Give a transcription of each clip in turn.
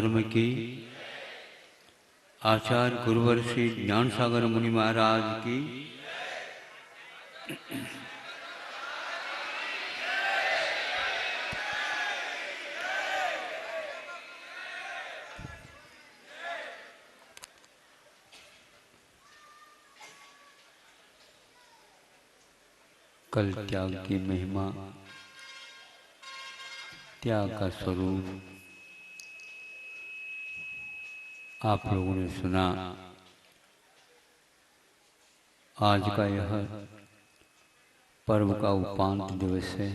धर्म की, आचार्य गुरुवर श्री ज्ञान सागर मुनि महाराज की। कल त्याग की महिमा, त्याग का स्वरूप आप लोगों ने सुना। आज का यह पर्व का उपांत दिवस है,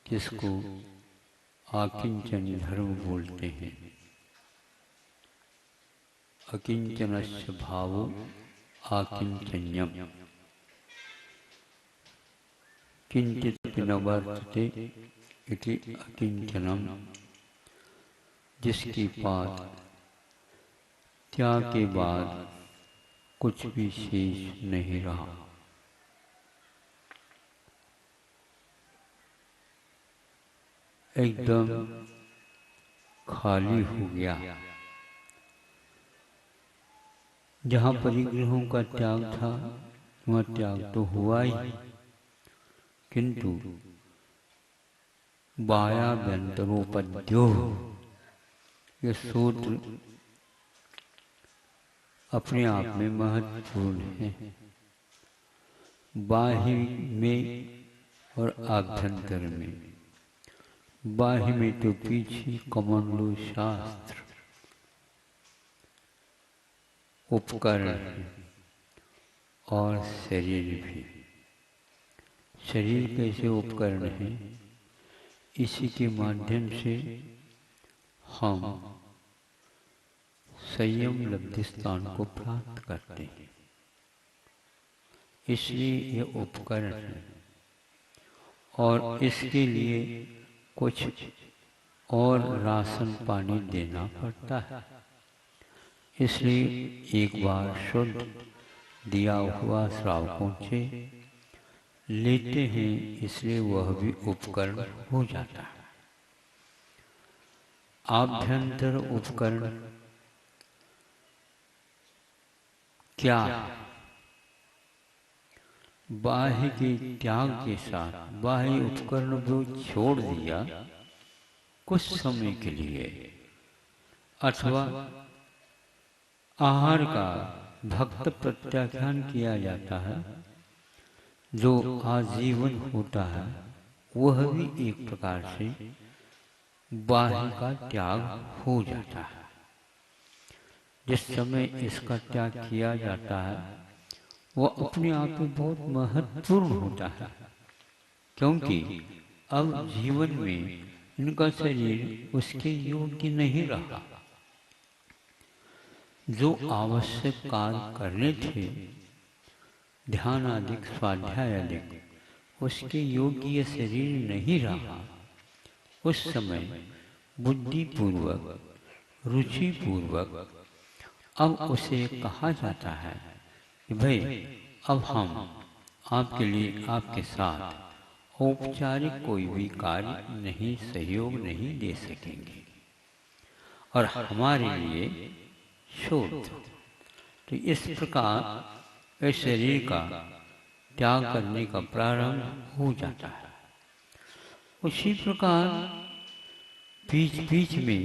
जिसको आकिंचन धर्म बोलते हैं। अकिंचनस्य भावो आकिंचन्यम, किंचित न वर्तते इति अकिंचनम। जिसकी बात त्याग के बाद कुछ भी शेष नहीं रहा। एकदम खाली हो गया। जहाँ परिग्रहों का त्याग था वह त्याग तो हुआ ही, किंतु बाह्याभ्यंतरोपद्यो, यह सूत्र अपने आप में महत्वपूर्ण है। बाह्य में और आभ्यंतर में। बाह्य में तो पीछे कमंडलू शास्त्र उपकरण है, और शरीर भी। शरीर कैसे उपकरण है? इसी के माध्यम से हम संयम लब्धि स्थान को प्राप्त करते हैं। इसलिए यह उपकरण है, और इसके लिए कुछ और राशन पानी देना पड़ता है। इसलिए एक बार शुद्ध दिया हुआ श्रावकों से लेते हैं, इसलिए वह भी उपकरण हो जाता है। आभ्यंतर उपकरण क्या है? बाह्य के त्याग के साथ बाह्य उपकरण को छोड़ दिया कुछ समय के लिए, अथवा आहार का भक्त प्रत्याख्यान किया जाता है, जो आजीवन होता है, वह भी एक प्रकार से बाह्य का त्याग हो जाता है। जिस समय इसका त्याग किया जाता है वह अपने आप में बहुत महत्वपूर्ण होता है, क्योंकि अब जीवन में इनका शरीर उसके योग्य नहीं रहा। जो आवश्यक कार्य करने थे, ध्यान आदि, स्वाध्याय आदि, उसके योग्य शरीर नहीं रहा। उस समय बुद्धि पूर्वक, रुचि पूर्वक अब उसे कहा जाता है कि भाई अब हम आपके लिए, आपके साथ औपचारिक कोई भी कार्य नहीं, सहयोग नहीं दे सकेंगे, और हमारे लिए छोड़ दो। तो इस प्रकार इस शरीर का त्याग करने का प्रारंभ हो जाता है। उसी प्रकार बीच बीच में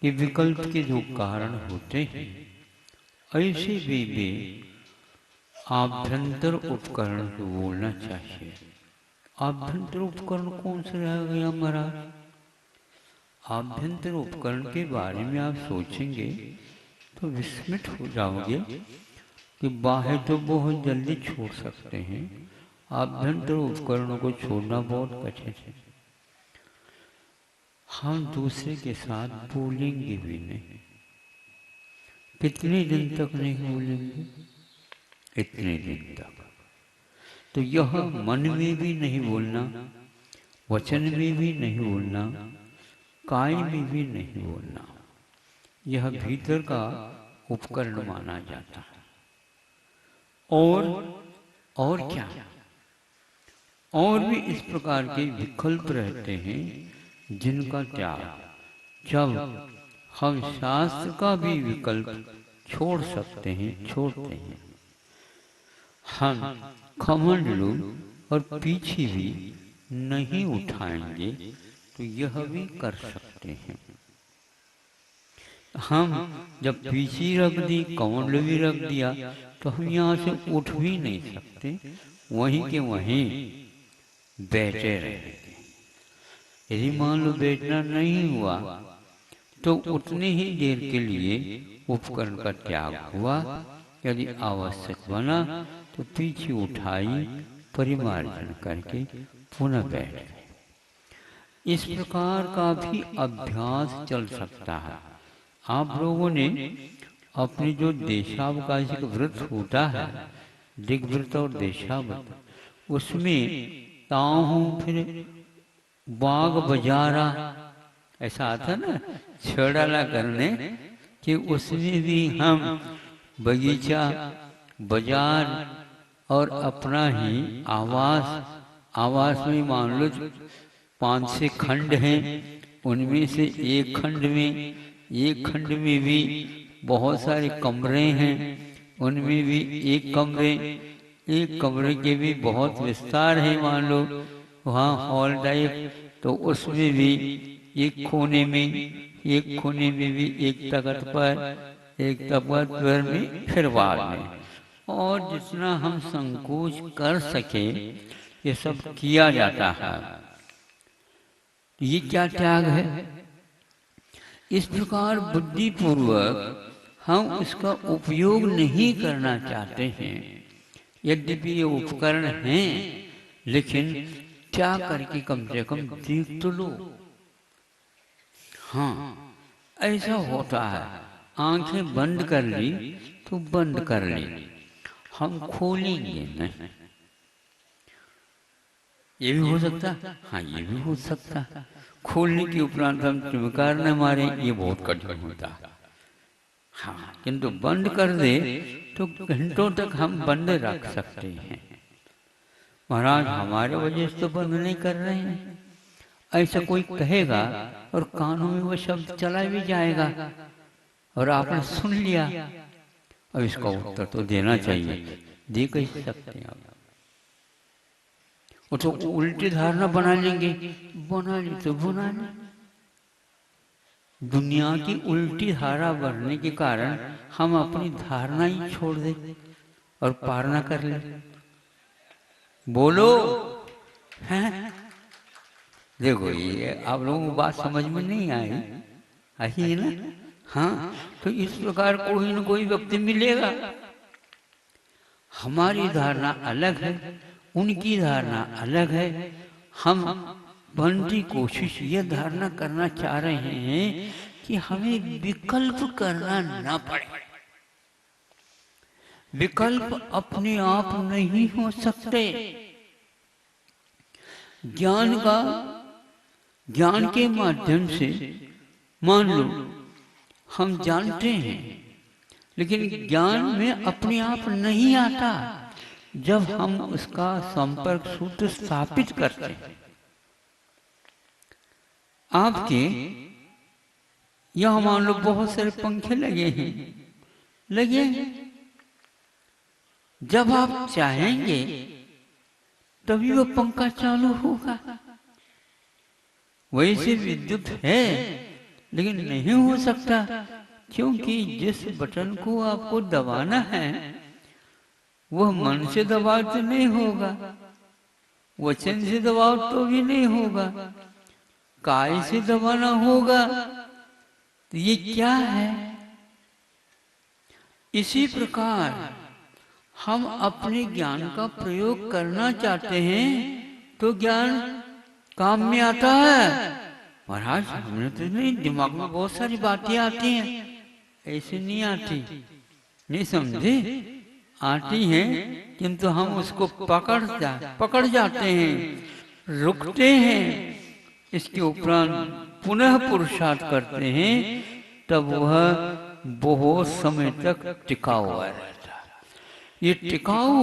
ये विकल्प के जो कारण होते हैं, ऐसे भी आभ्यंतर उपकरण को बोलना चाहिए। आभ्यंतर उपकरण कौन सा रह गया महाराज? आभ्यंतर उपकरण के बारे में आप सोचेंगे तो विस्मित हो जाओगे कि बाह्य तो बहुत जल्दी छोड़ सकते हैं, आभ्यंतर उपकरणों को छोड़ना बहुत कठिन है। हम दूसरे के साथ बोलेंगे भी नहीं। कितने दिन तक नहीं बोलेंगे? इतने दिन तक। तो यह मन में भी नहीं बोलना, वचन में भी नहीं बोलना, काय में भी नहीं बोलना, यह भीतर का उपकरण माना जाता है। और क्या? और भी इस प्रकार के विकल्प रहते हैं जिनका त्याग जब हम शास्त्र का भी विकल्प छोड़ सकते हैं, छोड़ते हैं, हम घमंड और पीछे भी नहीं उठाएंगे तो यह भी कर सकते हैं। हम जब पीछे रख दी, कमंड भी रख दिया, तो हम यहाँ से उठ भी नहीं सकते, वहीं के वहीं बैठे रहेंगे। यदि मान लो बैठना नहीं हुआ तो उतने ही देर के लिए उपकरण का त्याग हुआ, यदि आवश्यक बना तो पीछे उठाई, परिमार्जन करके पुनः बैठ गए। इस प्रकार का भी अभ्यास चल सकता है। आप लोगों ने अपने जो देशावकाशिक व्रत होता है, दिग्व्रत और देशाव्रत, उसमें ताहू फिर बाग बजारा ऐसा आता ना, छेड़ाला करने, कि उसमें भी हम बगीचा, बाजार और अपना ही आवास में मान लो 5-6 खंड हैं, उनमें से एक खंड में भी बहुत सारे कमरे हैं, उनमें भी एक कमरे के भी बहुत विस्तार है, मान लो वहाँ हॉल टाइप, तो उसमें भी एक कोने में भी एक तख्त पर, एक तख्त पर में, फिर बाद में, और जितना हम संकोच कर सके ये सब किया जाता है। ये क्या त्याग है? इस प्रकार बुद्धिपूर्वक हम उसका उपयोग नहीं करना चाहते हैं, यद्यपि ये उपकरण हैं, लेकिन क्या करके कम से कम देख तो लो। हाँ, ऐसा होता है, आंखें बंद कर ली तो बंद कर ली, हम खोलेंगे नहीं। ये भी हो सकता, हाँ ये भी हो सकता, खोलने के उपरांत हम चमकार न मारे, ये बहुत कठिन होता। हाँ, किंतु बंद कर दे तो घंटों तक हम बंद रख सकते हैं। महाराज हमारे वजह से तो बंद नहीं कर रहे हैं, ऐसा कोई कहेगा और कानों में वो शब्द चला भी जाएगा और आपने सुन लिया, अब इसका उत्तर तो देना चाहिए, दे कैसे सकते हैं आप? वो तो उल्टी धारणा बना लेंगे, बना ली तो बना ली। दुनिया की उल्टी धारा बढ़ने के कारण हम अपनी धारणा ही छोड़ दे और पार ना कर ले। बोलो, हैं? देखो ये आप लोगों को बात समझ में नहीं आई है ना? हाँ, तो इस प्रकार कोई न कोई व्यक्ति मिलेगा, हमारी धारणा अलग है, उनकी धारणा अलग है। हम बनती कोशिश ये धारणा करना चाह रहे हैं कि हमें विकल्प करना ना पड़े। विकल्प अपने आप नहीं हो सकते। ज्ञान के माध्यम से मान लो हम जानते हैं, लेकिन ज्ञान में अपने आप नहीं आता जब हम उसका संपर्क सूत्र स्थापित करते हैं। आपके यहां मान लो बहुत सारे पंखे लगे हैं, जब आप चाहेंगे तभी वो पंखा चालू होगा। वैसे विद्युत है लेकिन नहीं हो सकता, क्योंकि जिस बटन को आपको दबाना है वह मन से दबाव तो नहीं होगा, वचन से दबाव तो भी नहीं होगा, काय से दबाना होगा। तो ये क्या है? इसी प्रकार हम अपने ज्ञान का प्रयोग करना चाहते हैं तो ज्ञान काम में आता है। महाराज हमने तो नहीं, दिमाग में बहुत सारी बातें आती हैं, ऐसे नहीं आती, नहीं समझे, आती हैं, किंतु हम उसको पकड़ जाते हैं, रुकते हैं, इसके उपरांत पुनः पुरुषार्थ करते हैं, तब वह बहुत समय तक टिका हुआ रहता है। ये टिकाऊ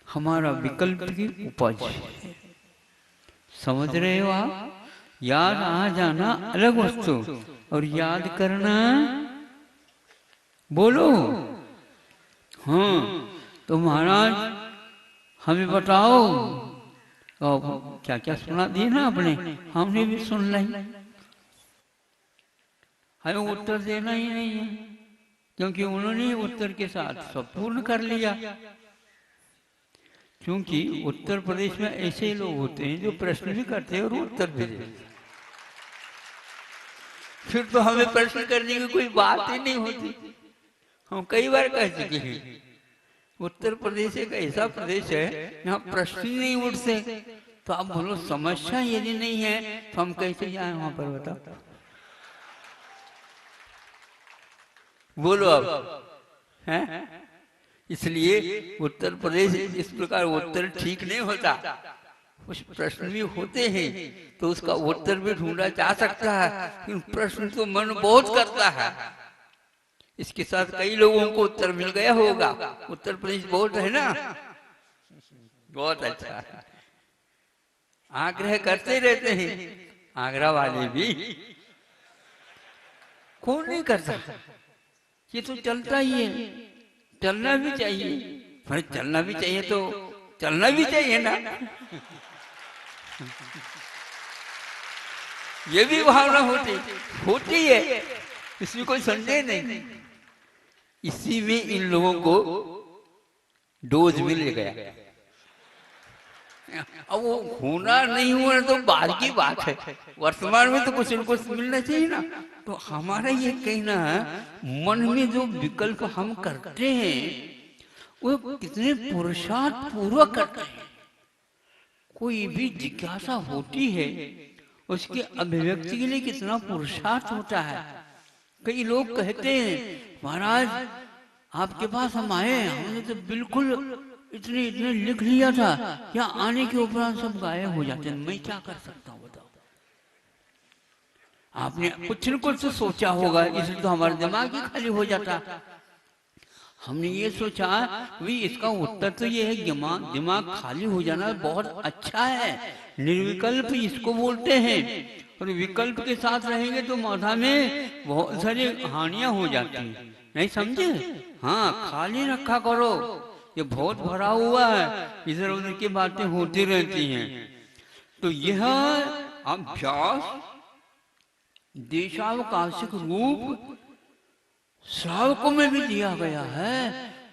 हमारा विकल्प की उपज है। समझ रहे हो आप? याद आ जाना अलग वस्तु और याद करना, बोलो। हाँ, तो महाराज हमें बताओ, और क्या क्या सुना दिए ना आपने, हमने भी सुन ली। हमें उत्तर देना ही नहीं है, क्योंकि उन्होंने उत्तर के साथ सब पूर्ण कर लिया। क्योंकि उत्तर प्रदेश में ऐसे लोग होते हैं जो प्रश्न भी करते हैं और उत्तर भी देते हैं। फिर तो हमें प्रश्न करने की कोई बात ही नहीं होती। हम कई बार कह चुके हैं, उत्तर प्रदेश एक ऐसा प्रदेश है यहाँ प्रश्न ही नहीं उठते। तो आप बोलो समस्या यदि नहीं है तो हम कैसे जाए वहां पर, बताओ। बोलो अब, हैं? इसलिए उत्तर प्रदेश इस प्रकार उत्तर ठीक नहीं होता। कुछ प्रश्न भी होते हैं तो उसका उत्तर भी ढूंढा जा सकता है, लेकिन प्रश्न तो मन बहुत करता है। इसके साथ कई लोगों को उत्तर मिल गया होगा। उत्तर प्रदेश बहुत है ना, बहुत अच्छा है। आग्रह करते रहते हैं, आगरा वाले भी। कौन नहीं करता, ये तो चलता ही है, चलना भी चाहिए। पर चलना भी चाहिए तो चलना भी चाहिए ना, ये भी भावना होती है, इसमें कोई संदेह नहीं। इसी में इन लोगों को डोज मिल गया। अब वो होना नहीं होना तो बाद की बात है, वर्तमान में तो कुछ इनको मिलना चाहिए ना। तो हमारा ये कहना है, मन में जो विकल्प हम करते हैं वो कितने पुरुषार्थ पूर्वक करते हैं। कोई भी जिज्ञासा होती है उसकी अभिव्यक्ति के लिए कितना पुरुषार्थ होता है। कई लोग कहते हैं महाराज आपके पास हम आए, हमने तो बिल्कुल इतने लिख लिया था, या आने के उपरांत सब गायब हो जाते हैं। मैं क्या कर सकता हूँ बताओ। आपने कुछ न कुछ सोचा होगा, इसलिए तो हमारा दिमाग ही खाली हो जाता। हमने ये सोचा भी इसका उत्तर तो ये है, दिमाग खाली हो जाना बहुत अच्छा है। निर्विकल्प इसको बोलते हैं, और विकल्प के साथ रहेंगे तो माथा में बहुत सारी हानियां हो जाती हैं। नहीं समझे? हाँ, खाली रखा करो, ये बहुत भरा हुआ है, इधर उधर की बातें होती रहती हैं। तो यह अभ्यास देशावकाशिक रूप श्रावकों में भी दिया गया है।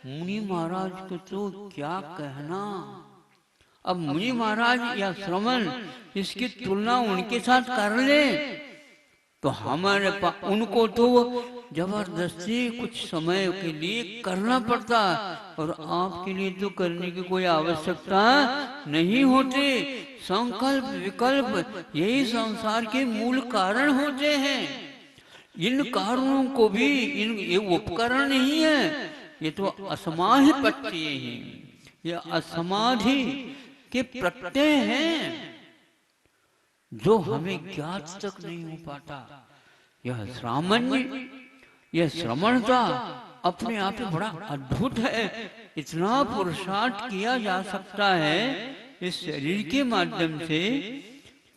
मुनि महाराज को तो क्या कहना। अब मुनि महाराज या श्रवण इसकी तुलना उनके साथ कर ले तो हमारे उनको तो जबरदस्ती कुछ समय के लिए करना पड़ता, और आपके लिए तो करने की कोई आवश्यकता नहीं होती। संकल्प विकल्प यही संसार के मूल कारण होते हैं। इन कारणों को भी ये उपकरण नहीं है, ये तो असमाधि पत्ती है, ये असमाधि के प्रत्यय हैं जो हमें ज्ञात तक नहीं हो पाता। यह सामान्य, यह श्रमणता अपने आप में बड़ा अद्भुत है। इतना पुरुषार्थ किया जा सकता है इस शरीर के माध्यम से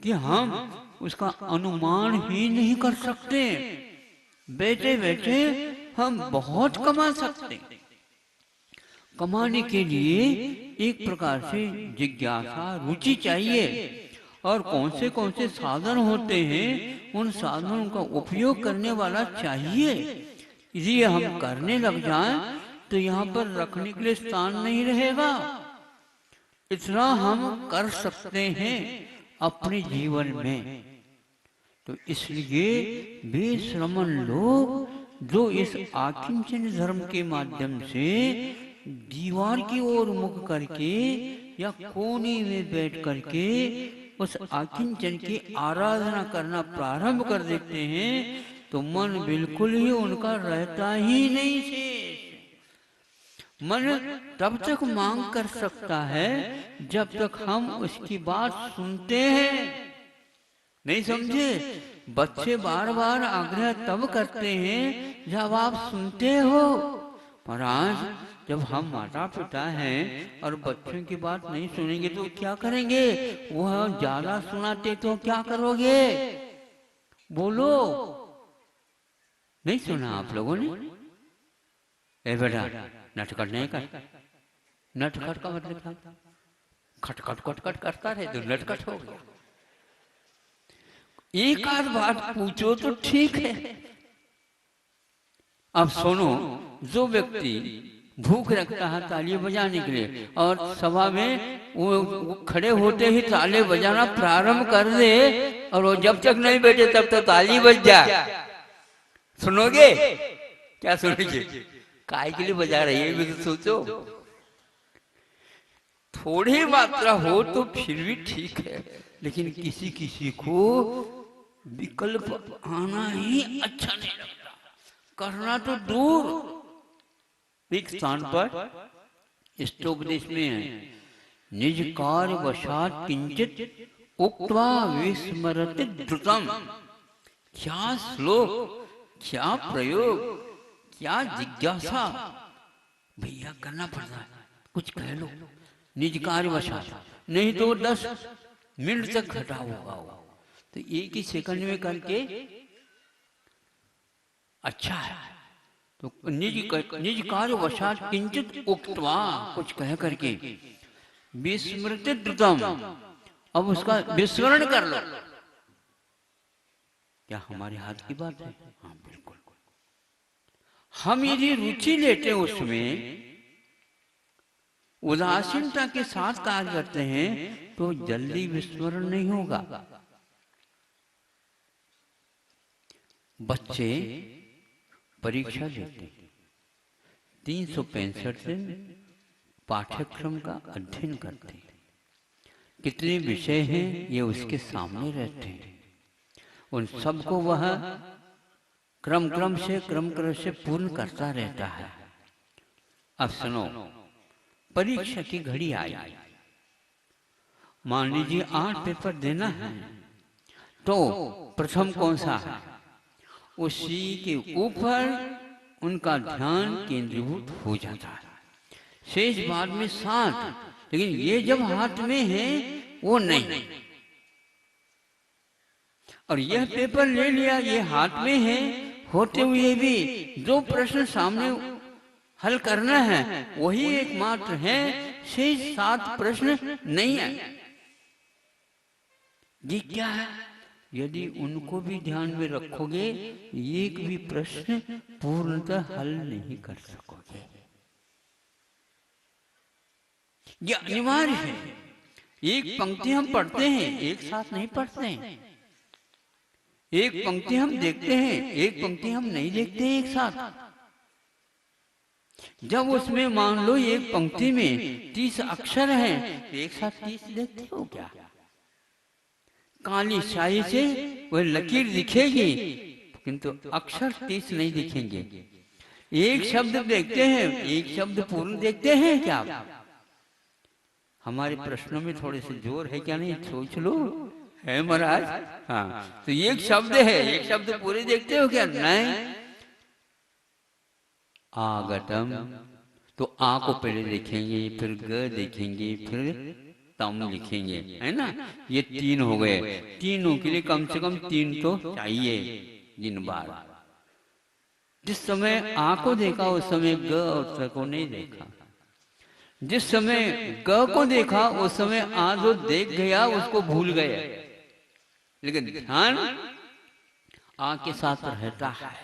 कि हम उसका अनुमान ही नहीं कर सकते। बैठे बैठे हम बहुत कमा सकते। कमाने के लिए एक प्रकार से जिज्ञासा रुचि चाहिए, और कौन से साधन होते हैं उन साधनों का उपयोग करने वाला चाहिए। इसलिए हम करने लग जाएं तो यहाँ पर रखने के लिए स्थान नहीं रहेगा। इतना हम कर सकते हैं अपने जीवन में। तो इसलिए वे श्रमण लोग जो इस आकिंचन धर्म के माध्यम से दीवार की ओर मुख करके या कोने में बैठ करके उस आकिंचन की आराधना करना प्रारंभ कर देते हैं तो मन बिल्कुल ही उनका रहता ही नहीं शेष। मन तब तक मांग कर सकता है जब तक हम उसकी बात सुनते हैं। नहीं समझे? बच्चे बार बार आग्रह तब करते हैं जब आप सुनते हो। पर आज जब हम माता पिता हैं और बच्चों की बात नहीं सुनेंगे तो क्या करेंगे? वह ज्यादा सुनाते तो क्या करोगे? बोलो। नहीं सुना आप लोगों ने? ए बेटा नटखट नहीं कर। नटखट का मतलब क्या? खटखट खटखट करता रहे तो नटखट हो गया। एक आध बात पूछो तो ठीक है। अब सुनो, जो व्यक्ति भूख रखता है ताली बजाने के लिए और सभा में वो खड़े होते ही ताली बजाना प्रारंभ कर दे और वो जब तक नहीं बैठे तब तक ताली बज जाए, सुनोगे? क्या सुनोगे? काय के लिए बजा रही है भी तो सोचो। थोड़ी मात्रा हो तो फिर भी ठीक है, लेकिन किसी किसी को विकल्प आना ही अच्छा नहीं लगता, करना तो दूर। एक स्थान पर इष्टोपदेश में है, निज कार्य वशात किंचित उक्त्वा विस्मरति द्रुतम। क्या श्लोक, क्या प्रयोग, क्या जिज्ञासा! भैया करना पड़ता है, कुछ कह लो। निज कार्य वशात, नहीं तो 10 मिनट तक घटा होगा वो, तो एक ही सेकंड में करके अच्छा है। तो निज कार्य वशात किंचित उक्त्वा, कुछ कह करके, विस्मृति द्रुतम, अब उसका विस्मरण कर लो। क्या हमारे हाथ की बात है? हाँ बिल्कुल। हम यदि रुचि लेते उसमें, उदासीनता के साथ कार्य करते हैं तो जल्दी विस्मरण नहीं होगा। बच्चे परीक्षा देते हैं, 365 दिन पाठ्यक्रम का अध्ययन करते हैं, कितने विषय हैं ये उसके सामने रहते हैं, उन सबको वह क्रम से पूर्ण करता रहता है। अब सुनो, परीक्षा की घड़ी आई, मान लीजिए 8 पेपर देना है, तो प्रथम कौन सा है, उसी के ऊपर उनका ध्यान केंद्रीभूत हो जाता है। शेष बाद में 7, लेकिन ये जब हाथ में है वो नहीं। और यह पेपर ले लिया, ये हाथ में है होते हुए भी जो प्रश्न सामने हल करना है वही एकमात्र है, शेष 7 प्रश्न नहीं है। ये क्या है? यदि उनको भी ध्यान में रखोगे, एक भी प्रश्न पूर्णतः हल नहीं कर सकोगे। ये अनिवार्य है। एक पंक्ति हम पढ़ते हैं, एक साथ नहीं पढ़ते हैं। एक पंक्ति हम देखते हैं, एक पंक्ति हम नहीं देखते एक साथ। जब उसमें मान लो एक पंक्ति में 30 अक्षर हैं, एक साथ 30 देखते हो क्या? काली स्याही से वह लकीर दिखेगी किंतु अक्षर 30 नहीं दिखेंगे। एक शब्द देखते हैं, एक शब्द पूर्ण देखते हैं क्या? हमारे प्रश्नों में थोड़े से जोर है क्या? नहीं सोच लो, है महाराज? हाँ, तो एक शब्द है, एक शब्द पूरे देखते हो क्या? नहीं। आगतम, तो आ को पहले देखेंगे, फिर ग देखेंगे, फिर तम लिखेंगे, है ना? ये 3 हो गए। तीनों के लिए कम से कम 3 तो चाहिए दिन बार। जिस समय आ को देखा उस समय ग और स को नहीं देखा। जिस समय ग को देखा उस समय आ जो देख गया उसको भूल गए, लेकिन ध्यान आ के साथ रहता है।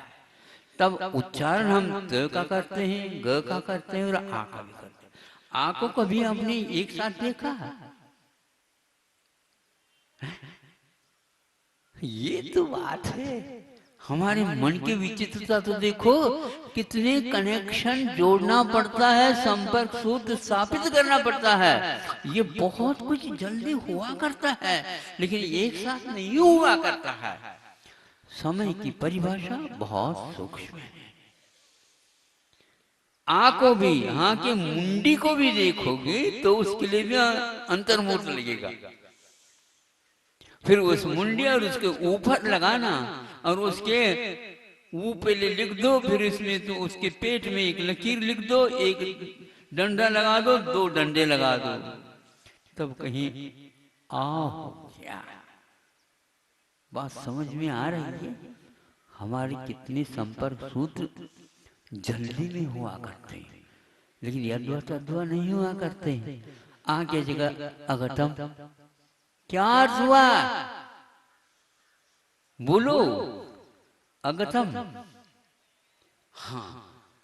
तब उच्चारण हम त का करते हैं, ग का करते हैं और आ का भी करते हैं। आ को कभी आपने एक साथ देखा है? ये तो बात है। हमारे मन की विचित्रता तो देखो, कितने कनेक्शन जोड़ना पड़ता है, संपर्क सूत्र स्थापित करना पड़ता है। ये बहुत कुछ जल्दी हुआ करता है, लेकिन एक साथ नहीं हुआ करता है। समय की परिभाषा बहुत सूक्ष्म है। आ को भी, हाँ के मुंडी को भी देखोगे तो उसके लिए भी अंतर्मुहूर्त लगेगा। फिर उस मुंडी और उसके ऊपर लगाना और उसके वो पहले लिख दो, फिर इसमें तो उसके पेट में एक लकीर लिख दो, एक डंडा लगा दो, 2 डंडे लगा दो, तब कहीं आ हो गया। बात समझ में आ रही है? हमारे कितने संपर्क सूत्र जल्दी में हुआ करते हैं, लेकिन यद्वा तद्वा नहीं हुआ करते हैं। आ क्या जगह अगतम, क्या अर्थ हुआ? बोलो, अगतम, हाँ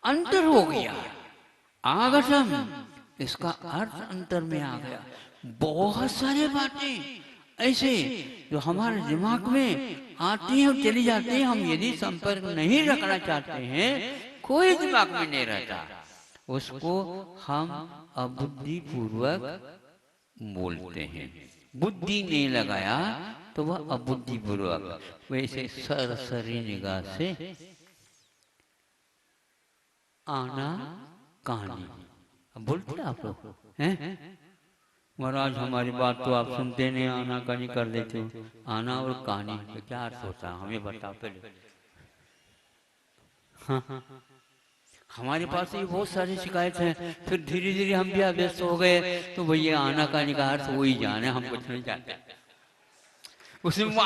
अंतर हो गया। आगतम, इसका अर्थ अंतर में आ गया। बहुत सारे बातें ऐसे जो हमारे दिमाग में आती हैं और चली जाती हैं, हम यदि संपर्क नहीं रखना चाहते हैं, कोई दिमाग में नहीं रहता, उसको हम अबुद्धि पूर्वक बोलते हैं। बुद्धि नहीं लगाया तो वह अबुद्धि पूर्वक, वैसे सरसरी निगाह से आना कहानी। अब बोलते आप लोग हैं महाराज, हमारी बात तो आप सुनते नहीं, आना कहानी कर देते हो। आना और कहानी का क्या अर्थ होता है, हमें बताओ पहले। हाँ, हमारे पास ये बहुत सारी शिकायत है, फिर धीरे धीरे हम भी अभ्यस्त हो गए, तो भैया आना कहानी का अर्थ वही जाने, हम कुछ नहीं जानते। उसमें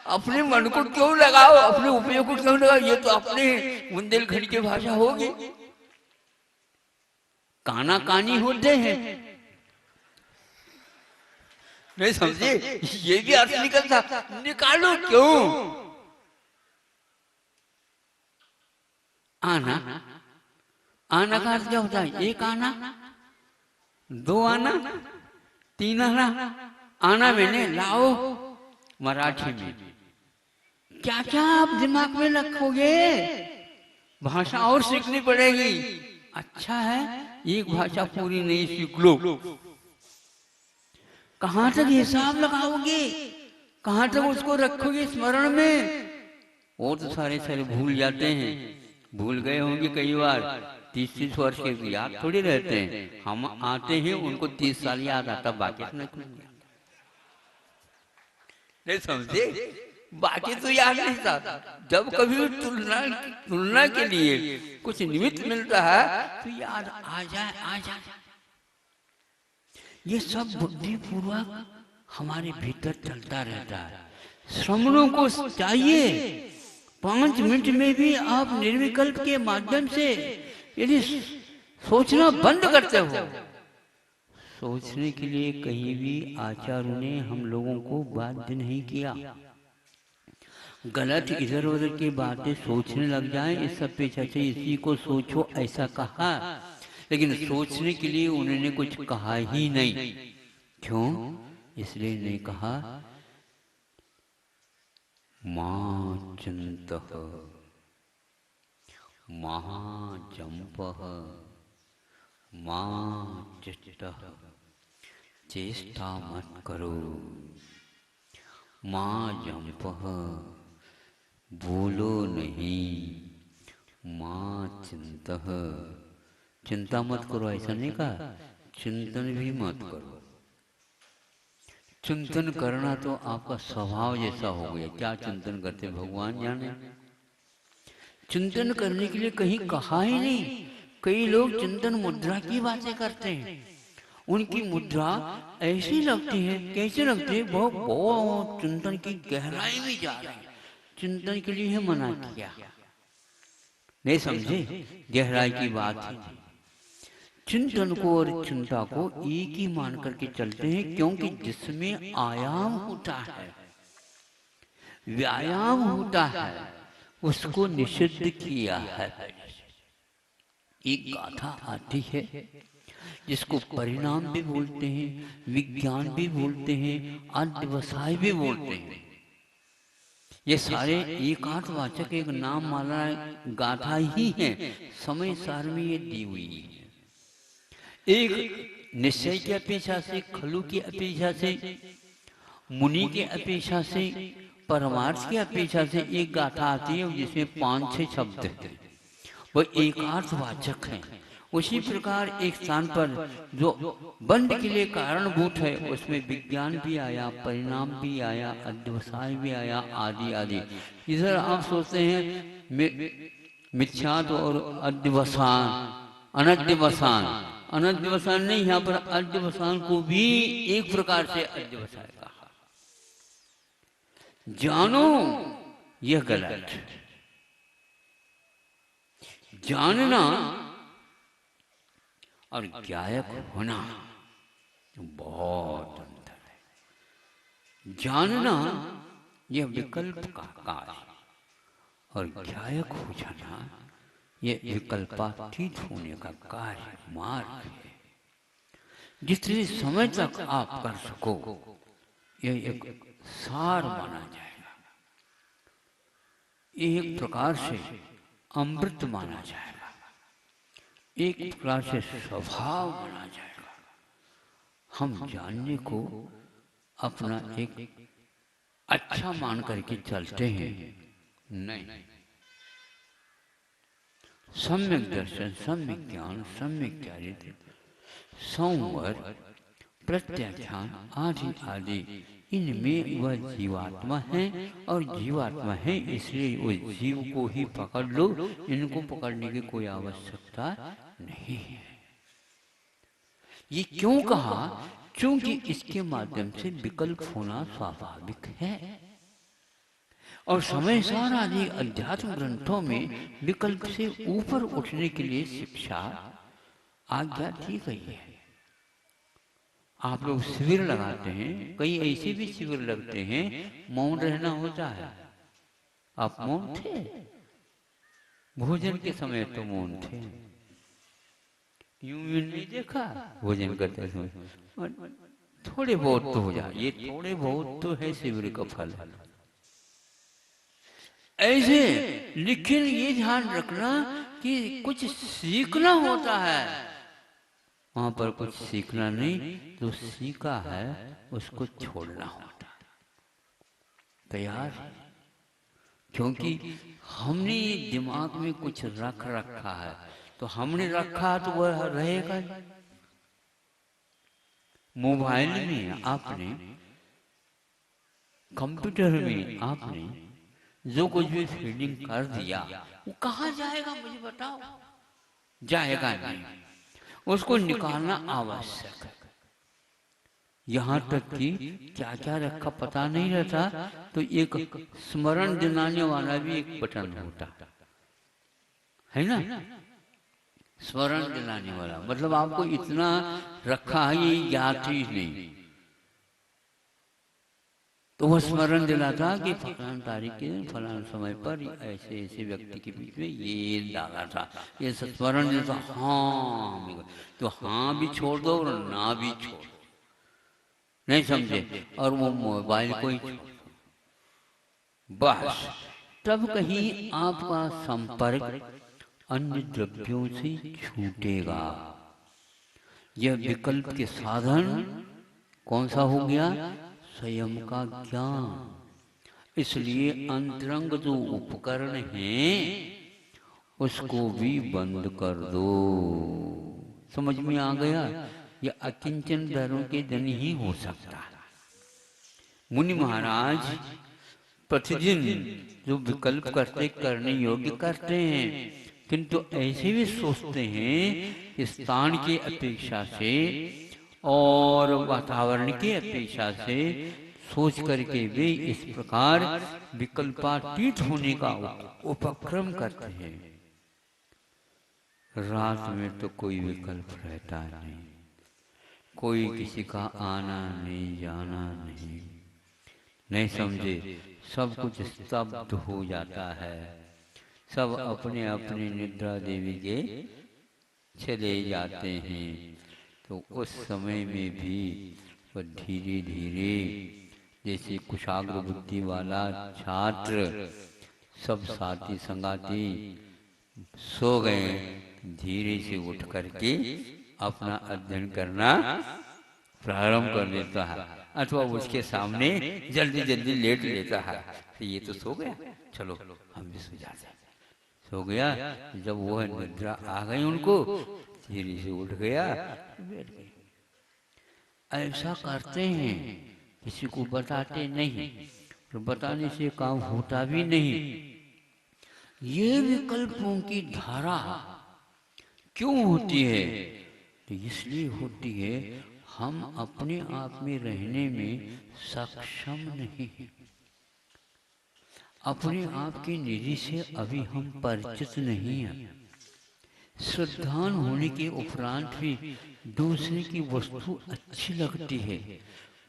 अपने मन को क्यों लगाओ, अपने उपयोग को क्यों लगाओ, ये तो अपने बुंदेलखंड की भाषा होगी। काना कानी होते हैं, नहीं समझे? ये भी अर्थ निकलता, निकालो क्यों? आना, आना का अर्थ क्या होता है? 1 आना, 2 आना, 3 आना। आना मैंने लाओ मराठी में। क्या क्या आप दिमाग में रखोगे? भाषा और सीखनी पड़ेगी। अच्छा है, एक भाषा पूरी नहीं सीख लो, कहां तक हिसाब लगाओगे, कहां तक उसको रखोगे स्मरण में? वो तो सारे सारे भूल जाते हैं, भूल गए होंगे कई बार। 30-30 वर्ष के याद थोड़ी रहते हैं, हम आते हैं उनको 30 साल याद आता, बाकी नहीं समझे? बाकी तो याद नहीं था। जब कभी तुलना के लिए कुछ निमित्त मिलता है तो याद आ जाए। ये सब बुद्धि पूर्वक हमारे भीतर चलता रहता है। श्रमणों को चाहिए 5 मिनट में भी आप निर्विकल्प के माध्यम से यदि सोचना बंद करते हो, सोचने के लिए कहीं भी आचार्यों ने हम लोगों को बाध्य नहीं किया। गलत इधर उधर की बातें सोचने लग जाए, इस सब पे चाचे इसी को सोचो ऐसा कहा, लेकिन सोचने के लिए उन्होंने कुछ कहा ही नहीं। क्यों? इसलिए नहीं कहा मां चिंतः महाजंपः मां चिष्टः, चेष्टा मत करो। मां जंपः, बोलो नहीं। मां चिंतः, चिंता मत करो, ऐसा नहीं कहा, चिंतन भी मत करो। चिंतन करना तो आपका स्वभाव जैसा हो गया। क्या चिंतन करते भगवान जाने। चिंतन करने के लिए कहीं कहा ही नहीं। कई लोग चिंतन मुद्रा की बातें करते हैं, उनकी मुद्रा ऐसी लगती है, कैसे लगती है, बहुत चिंतन की गहराई में जा रही है। चिंतन के लिए मना किया, नहीं समझे? गहराई की बात है। चिंतन को और चिंता को एक ही मान करके चलते हैं, क्योंकि जिसमें आयाम होता है, व्यायाम होता है, उसको निषिद्ध किया है। एक गाथा आती है जिसको परिणाम भी बोलते हैं, विज्ञान भी बोलते हैं, अध्यवसाय भी बोलते हैं। ये सारे एकार्थवाचक एक नाम माला गाथा ही है, समय सार में ये दी हुई है। एक निश्चय की अपेक्षा से, खलु की अपेक्षा से, मुनि की अपेक्षा से, परमार्थ की अपेक्षा से एक गाथा आती है जिसमें 5-6 शब्द हैं, वो एकार्थवाचक हैं। उसी प्रकार एक स्थान पर जो बंद के लिए कारणभूत है उसमें विज्ञान भी आया, परिणाम भी आया, अध्यवसाय भी आया, आदि आदि। इधर आप सोचते हैं मिथ्यात्व और अध्यवसान, अनध्यवसान, अनध्यवसान नहीं, यहाँ पर अध्यवसान को भी एक प्रकार से अध्यवसाय कहा। जानो यह गलत, जानना और ज्ञायक होना बहुत अंतर है। जानना यह विकल्प का कार्य और ज्ञायक हो जाना यह विकल्पातीत होने का कार्य, मार्ग है। जितने समय तक आप कर सको यह एक सार माना जाएगा, एक प्रकार से अमृत माना जाएगा, एक प्रकार से स्वभाव माना जाएगा। हम जानने को अपना एक अच्छा मान करके चलते हैं, नहीं। सम्यक दर्शन, सम्यक ज्ञान, सम्यक चारित्र, संवर, प्रत्याख्यान आदि आदि, इनमें वह जीवात्मा है और जीवात्मा है इसलिए वो जीव को ही पकड़ लो, इनको पकड़ने की कोई आवश्यकता नहीं है। ये क्यों कहा? क्योंकि इसके माध्यम से विकल्प होना स्वाभाविक है और समय सार आदि अध्यात्म ग्रंथों में विकल्प से ऊपर उठने के लिए शिक्षा आज्ञा दी गई है। आप लोग शिविर लगाते हैं, कई ऐसे भी शिविर लगते हैं मौन रहना होता है। आप मौन थे? भोजन के समय तो मौन थे, यूं नहीं देखा भोजन करते समय थोड़े बहुत तो हो जाए, ये थोड़े बहुत तो है शिविर का फल है ऐसे। लेकिन ये ध्यान रखना कि कुछ सीखना होता है, वहां पर कुछ सीखना नहीं, जो सीखा है उसको छोड़ना होता है। तैयार? क्योंकि हमने दिमाग में कुछ रख रखा है, तो हमने रखा तो वह रहेगा। मोबाइल में आपने, कंप्यूटर में आपने जो कुछ भी फीडिंग कर दिया वो कहाँ जाएगा मुझे बताओ? जाएगा नहीं, उसको निकालना आवश्यक है। यहाँ तक कि क्या क्या रखा पता नहीं रहता, तो एक स्मरण दिलाने वाला भी एक बटन होता है ना, स्मरण दिलाने वाला। मतलब आपको इतना रखा है ये याद ही नहीं, तो वह स्मरण दिलाता कि फलान तारीख के दिन फलान समय पर ऐसे ऐसे व्यक्ति के बीच में ये डाला था, ये स्मरण दिलाता। हाँ, तो हाँ भी छोड़ दो और ना भी छोड़ दो, नहीं समझे, और वो मोबाइल को ही बस, तब कहीं आपका संपर्क अन्य द्रव्यों से छूटेगा। यह विकल्प के साधन कौन सा हो गया? स्वयं का ज्ञान। इसलिए अंतरंग जो उपकरण है उसको भी बंद कर दो। समझ में आ गया? यह अकिंचन धर्म के धन ही हो सकता है। मुनि महाराज प्रतिदिन जो विकल्प करते, करने योग्य करते हैं, किंतु ऐसे भी सोचते हैं स्थान की अपेक्षा से और वातावरण की अपेक्षा से सोच करके वे इस प्रकार विकल्पातीत होने का उपक्रम करते हैं। रात में तो कोई विकल्प रहता नहीं, कोई किसी का आना नहीं जाना नहीं, नहीं समझे, सब कुछ स्तब्ध हो जाता है, सब अपने अपने निद्रा देवी के चले जाते हैं। तो उस समय में भी वह धीरे धीरे, जैसे कुशाग्र बुद्धि वाला छात्र, सब साथी संगाती सो गए, धीरे से उठ करके अपना अध्ययन करना प्रारंभ कर देता है, अथवा उसके सामने जल्दी जल्दी लेट लेता है। तो ये तो सो गया, चलो हम भी सो जाते हैं, सो गया। जब वह निद्रा आ गई उनको, धीरे से उठ गया, बैठ गए। ऐसा करते हैं, किसी को बताते नहीं, तो बताने से काम होता भी नहीं। ये विकल्पों की धारा क्यों होती है? तो इसलिए होती है, हम अपने आप में रहने में सक्षम नहीं हैं। अपने आप की निधि से अभी हम परिचित नहीं हैं। श्रद्धान होने के उपरांत भी दूसरे की वस्तु अच्छी लगती है।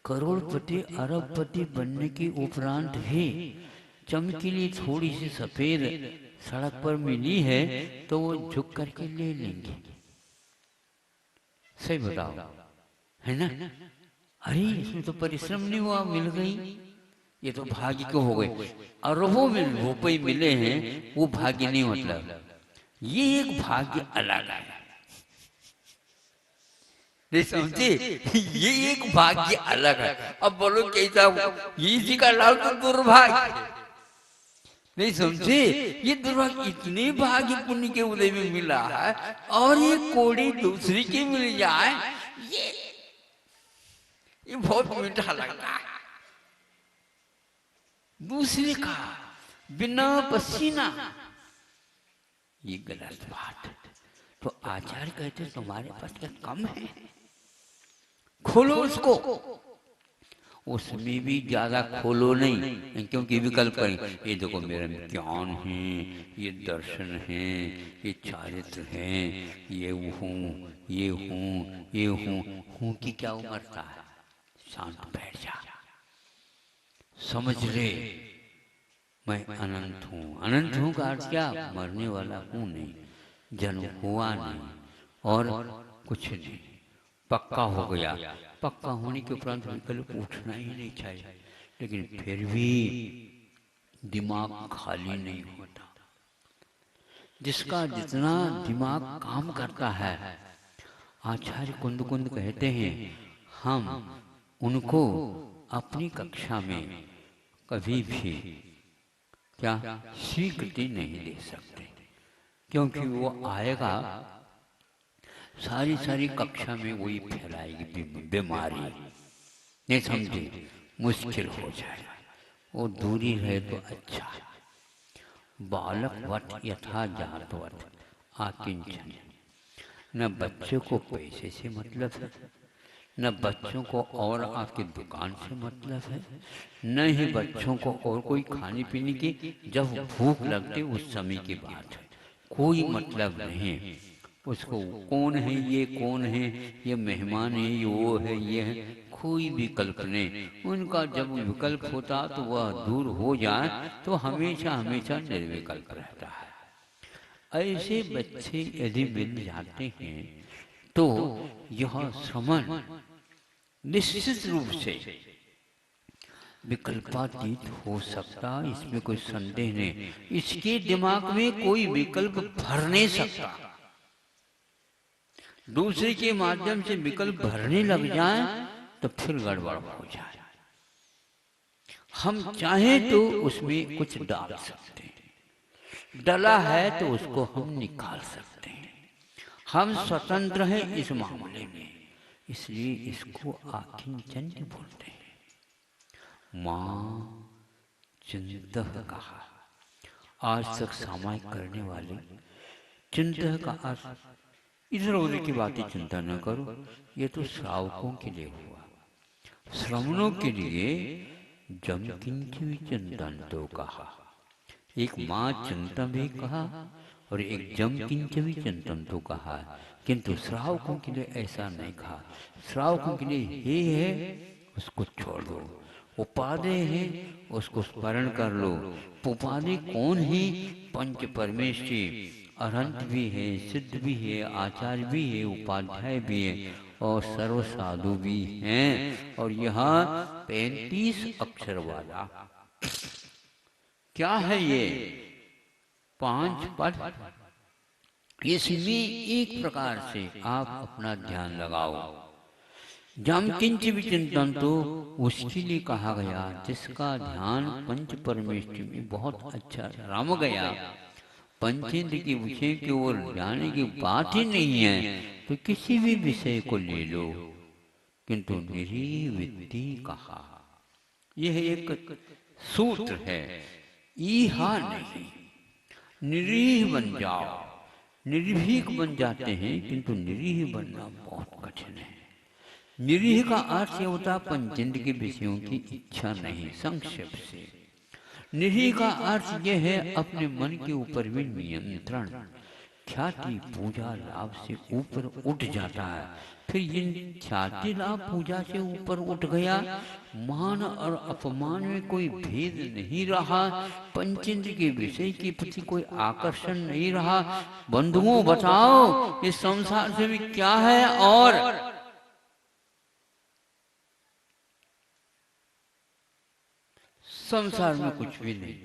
करोड़पति अरबपति बनने के उपरांत भी चमकीली थोड़ी सी सफेद सड़क पर मिली है तो वो झुक करके ले लेंगे। सही बताओ, है ना? अरे इसमें तो परिश्रम नहीं हुआ, मिल गई, ये तो भाग्य को हो गए। अरबों में रुपए मिले हैं, वो भाग्य नहीं, मतलब ये एक भाग्य अलग है। नहीं समझे? ये एक भाग्य अलग है। अब बोलो कैसा? इसी का लाभ तो दुर्भाग्य। नहीं समझे? ये दुर्भाग्य इतने भाग्य पुण्य के उदय में मिला है, और ये कोड़ी दूसरी के मिल जाए, ये बहुत मीठा लगता है। दूसरे का बिना पसीना, ये गलत बात है। तो आचार्य कहते तुम्हारे पास क्या कम है? खोलो उसको। उसमें भी ज्यादा खोलो नहीं, क्योंकि विकल्प करेंगे। ये देखो मेरा ज्ञान है, ये दर्शन है, ये चारित्र है, ये हूँ, ये हूँ, ये हूँ की क्या उमरता है? शांत बैठ जा, समझ ले मैं अनंत हूँ। अनंत हूँ का अर्थ क्या? मरने वाला हूँ नहीं, जन्म हुआ नहीं, और कुछ नहीं, पक्का हो गया। पक्का होने के उपरांत विकल्प उठना ही नहीं चाहिए। लेकिन फिर भी दिमाग खाली नहीं होता। जिसका जितना दिमाग काम करता है, आचार्य कुंद कुंद कहते हैं, हम उनको अपनी कक्षा में कभी भी क्या स्वीकृति नहीं दे सकते, क्योंकि वो आएगा सारी सारी कक्षा में वही फैलाएगी बीमारी। नहीं समझे? मुश्किल हो जाएगा। वो दूरी रहे तो अच्छा। बालक वट यथा जातवत आकिंचन। न बच्चों को पैसे से मतलब है, न बच्चों को और आपकी दुकान से मतलब है, न ही बच्चों को और कोई खाने पीने की जब भूख लगती उस समय की बात है। कोई मतलब नहीं उसको। कौन है ये, कौन है ये, मेहमान है, ये वो है, ये है, कोई विकल्प नहीं उनका। जब विकल्प होता तो वह दूर हो जाए तो हमेशा हमेशा निर्विकल्प रहता है। ऐसे बच्चे यदि मिल जाते हैं तो यह श्रमण निश्चित रूप से विकल्पातीत हो सकता, इसमें कोई संदेह नहीं। इसके दिमाग में कोई विकल्प भर नहीं सकता। दूसरे के माध्यम से विकल्प भरने लग जाए तो फिर गड़बड़ हो जाए। हम चाहें तो उसमें कुछ डाल सकते हैं, डला है तो उसको हम निकाल सकते हैं। हम स्वतंत्र हैं इस मामले में, इसलिए इसको आकिंचन बोलते हैं। मां चिंतः कहा। आज तक सामायिक करने वाले चिंतः का अर्थ इधर उधर की बातें चिंता न करो, ये तो श्रावकों के लिए हुआ। श्रवणों के लिए जम किंचित चिंतन तो कहा। एक मां चिंतन भी कहा और एक जम किंचित चिंतन तो कहा, किंतु श्रावकों के लिए ऐसा नहीं कहा। श्रावकों के लिए हे है उसको छोड़ दो, उपादेय है उसको स्मरण कर लो। उपादेय कौन है? पंच परमेष्ठी, अरहंत भी है, सिद्ध भी है, आचार्य भी है, उपाध्याय भी है, और सर्व साधु भी हैं। और यहाँ 35 अक्षर वाला क्या है? ये 5 पद। इसमें एक प्रकार से आप अपना ध्यान लगाओ। जम किंच विचिंतन तो उसके लिए कहा गया जिसका ध्यान पंच परमेष्ठी में बहुत अच्छा रम गया, पंचेंद्र के विषय की ओर जाने की बात ही नहीं है, तो किसी भी विषय को ले लो, किंतु निरीह विद्धि कहा। यह एक सूत्र है, ईहा नहीं। निरीह बन जाओ, निर्भीक बन जाते हैं, किंतु निरीह बनना बहुत कठिन है। निरीह का अर्थ यह होता है पंचेंद्र के विषयों की इच्छा नहीं। संक्षेप से निरीह का अर्थ यह है अपने मन के ऊपर भी नियंत्रण। ख्याति पूजा लाभ से ऊपर उठ जाता है। फिर ये ख्याति लाभ पूजा से ऊपर उठ गया, मान और अपमान में कोई भेद नहीं रहा, पंचेंद्र के विषय के प्रति कोई आकर्षण नहीं रहा। बंधुओं बताओ इस संसार से भी क्या है, और संसार में कुछ भी नहीं।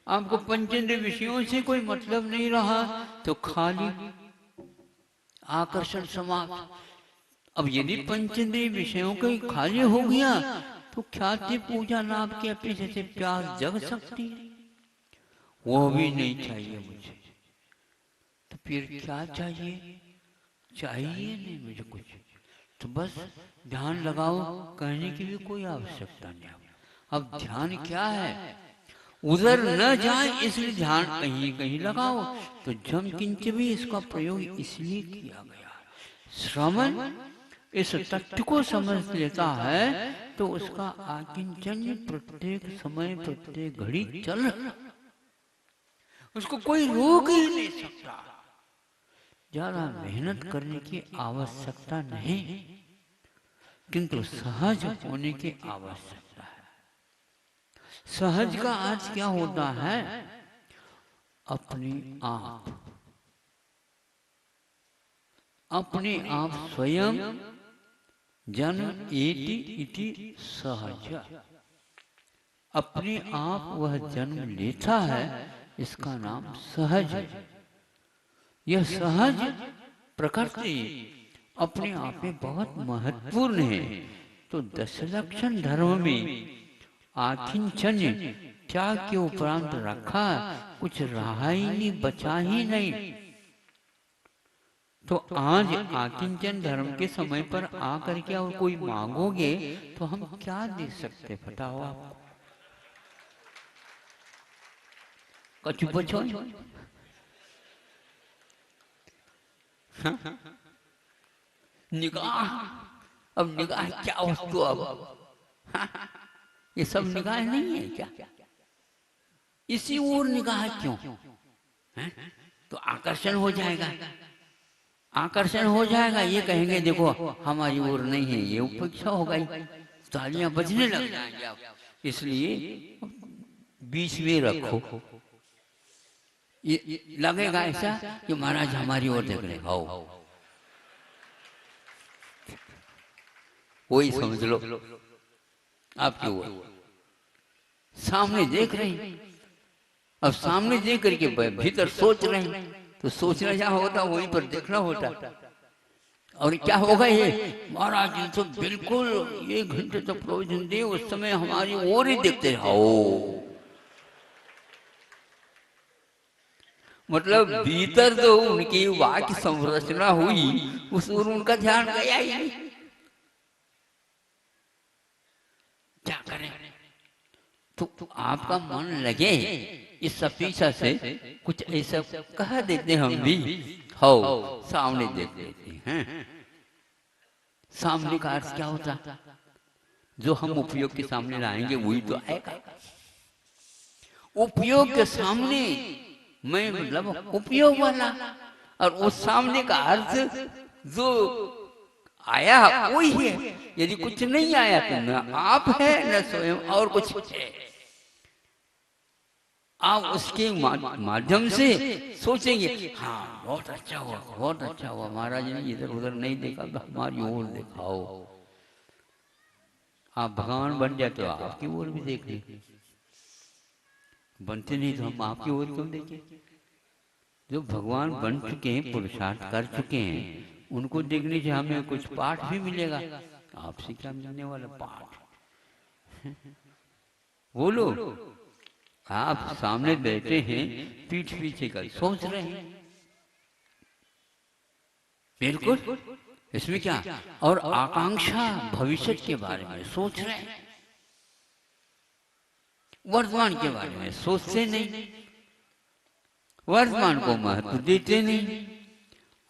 आपको पंचेंद्र विषयों से कोई मतलब नहीं रहा तो खाली आकर्षण समाप्त। अब यदि पंचेंद्रिय विषयों के खाली हो गया तो ख्याति पूजा लाभ की अपेक्षा से प्यास जग सकती है? वो भी नहीं चाहिए मुझे। तो फिर क्या चाहिए? चाहिए नहीं मुझे कुछ, तो बस ध्यान लगाओ, कहने की भी कोई आवश्यकता नहीं। अब ध्यान क्या है? उधर न जाए इसलिए ध्यान कहीं कहीं लगाओ। तो जम किंच भी इसका प्रयोग इसलिए किया गया। श्रवण इस तथ्य को समझ लेता है तो उसका आकिंचन प्रत्येक समय प्रत्येक घड़ी चल रहा, उसको कोई रोक ही नहीं सकता। ज्यादा मेहनत करने की आवश्यकता नहीं, किंतु सहज होने की आवश्यकता है। सहज का अर्थ क्या होता है? अपने आप स्वयं जन एति इति सहज। अपने आप वह जन्म लेता है, इसका नाम सहज है। यह सहज प्रकृति अपने आप में बहुत महत्वपूर्ण है। तो दशलक्षण धर्म में आकिंचन त्याग के उपरांत रखा, कुछ रहा ही नहीं, बचा ही नहीं। तो आज आकिंचन धर्म के समय पर आकर के और कोई मांगोगे तो हम क्या दे सकते, बताओ आप? कछु बचो। निगाह, अब निगाह क्या वस्तु? अब ये सब निगाह नहीं है क्या? इसी ओर निगाह क्यों है? तो आकर्षण हो जाएगा, आकर्षण हो जाएगा। ये कहेंगे देखो हमारी ओर नहीं है, ये उपेक्षा हो गई, तालियां बजने लग जाएंगे। इसलिए बीच में रखो। ये लगेगा ऐसा कि महाराज हमारी ओर देख रहे, हो वही समझ लो आपकी ओर सामने देख रहे हैं। अब सामने देख करके भीतर सोच रहे हैं, तो सोचना जहाँ होता वहीं पर देखना होता। और क्या होगा ये? महाराज जी तो बिल्कुल 1 घंटे तक प्रवचन दे, उस समय हमारी ओर ही देखते रहो। मतलब भीतर तो उनकी वाक्य संरचना हुई, उस ओर उनका ध्यान गया ही नहीं। क्या करें? तो आपका मन लगे इस अपेक्षा से कुछ ऐसा कह देते हम भी, हो सामने देख लेते हैं। सामने का अर्थ क्या होता? जो हम उपयोग के सामने लाएंगे वही तो आएगा। उपयोग के सामने मैं मतलब उपयोग वाला, और उस सामने का अर्थ जो आया वही है। यदि कुछ नहीं आया तो न आप है न स्वयं और कुछ है। आप उसके माध्यम से सोचेंगे, हाँ बहुत अच्छा हुआ, बहुत अच्छा हुआ, महाराज ने इधर उधर नहीं देखा, हमारी ओर दिखाओ। आप भगवान बन जाते हो, आपकी ओर भी देख ली। बनते नहीं तो हम आपकी ओर क्यों देखें? जो भगवान बन चुके हैं, पुरुषार्थ कर चुके हैं, उनको देखने से हमें कुछ पाठ भी मिलेगा। आपसे क्या मिलने वाला पाठ? बोलो। आप सामने बैठे हैं, पीठ पीछे कर सोच रहे हैं, बिल्कुल इसमें क्या, और आकांक्षा भविष्य के बारे में सोच रहे हैं, वर्तमान के बारे में सोचते नहीं, वर्तमान को महत्व देते नहीं।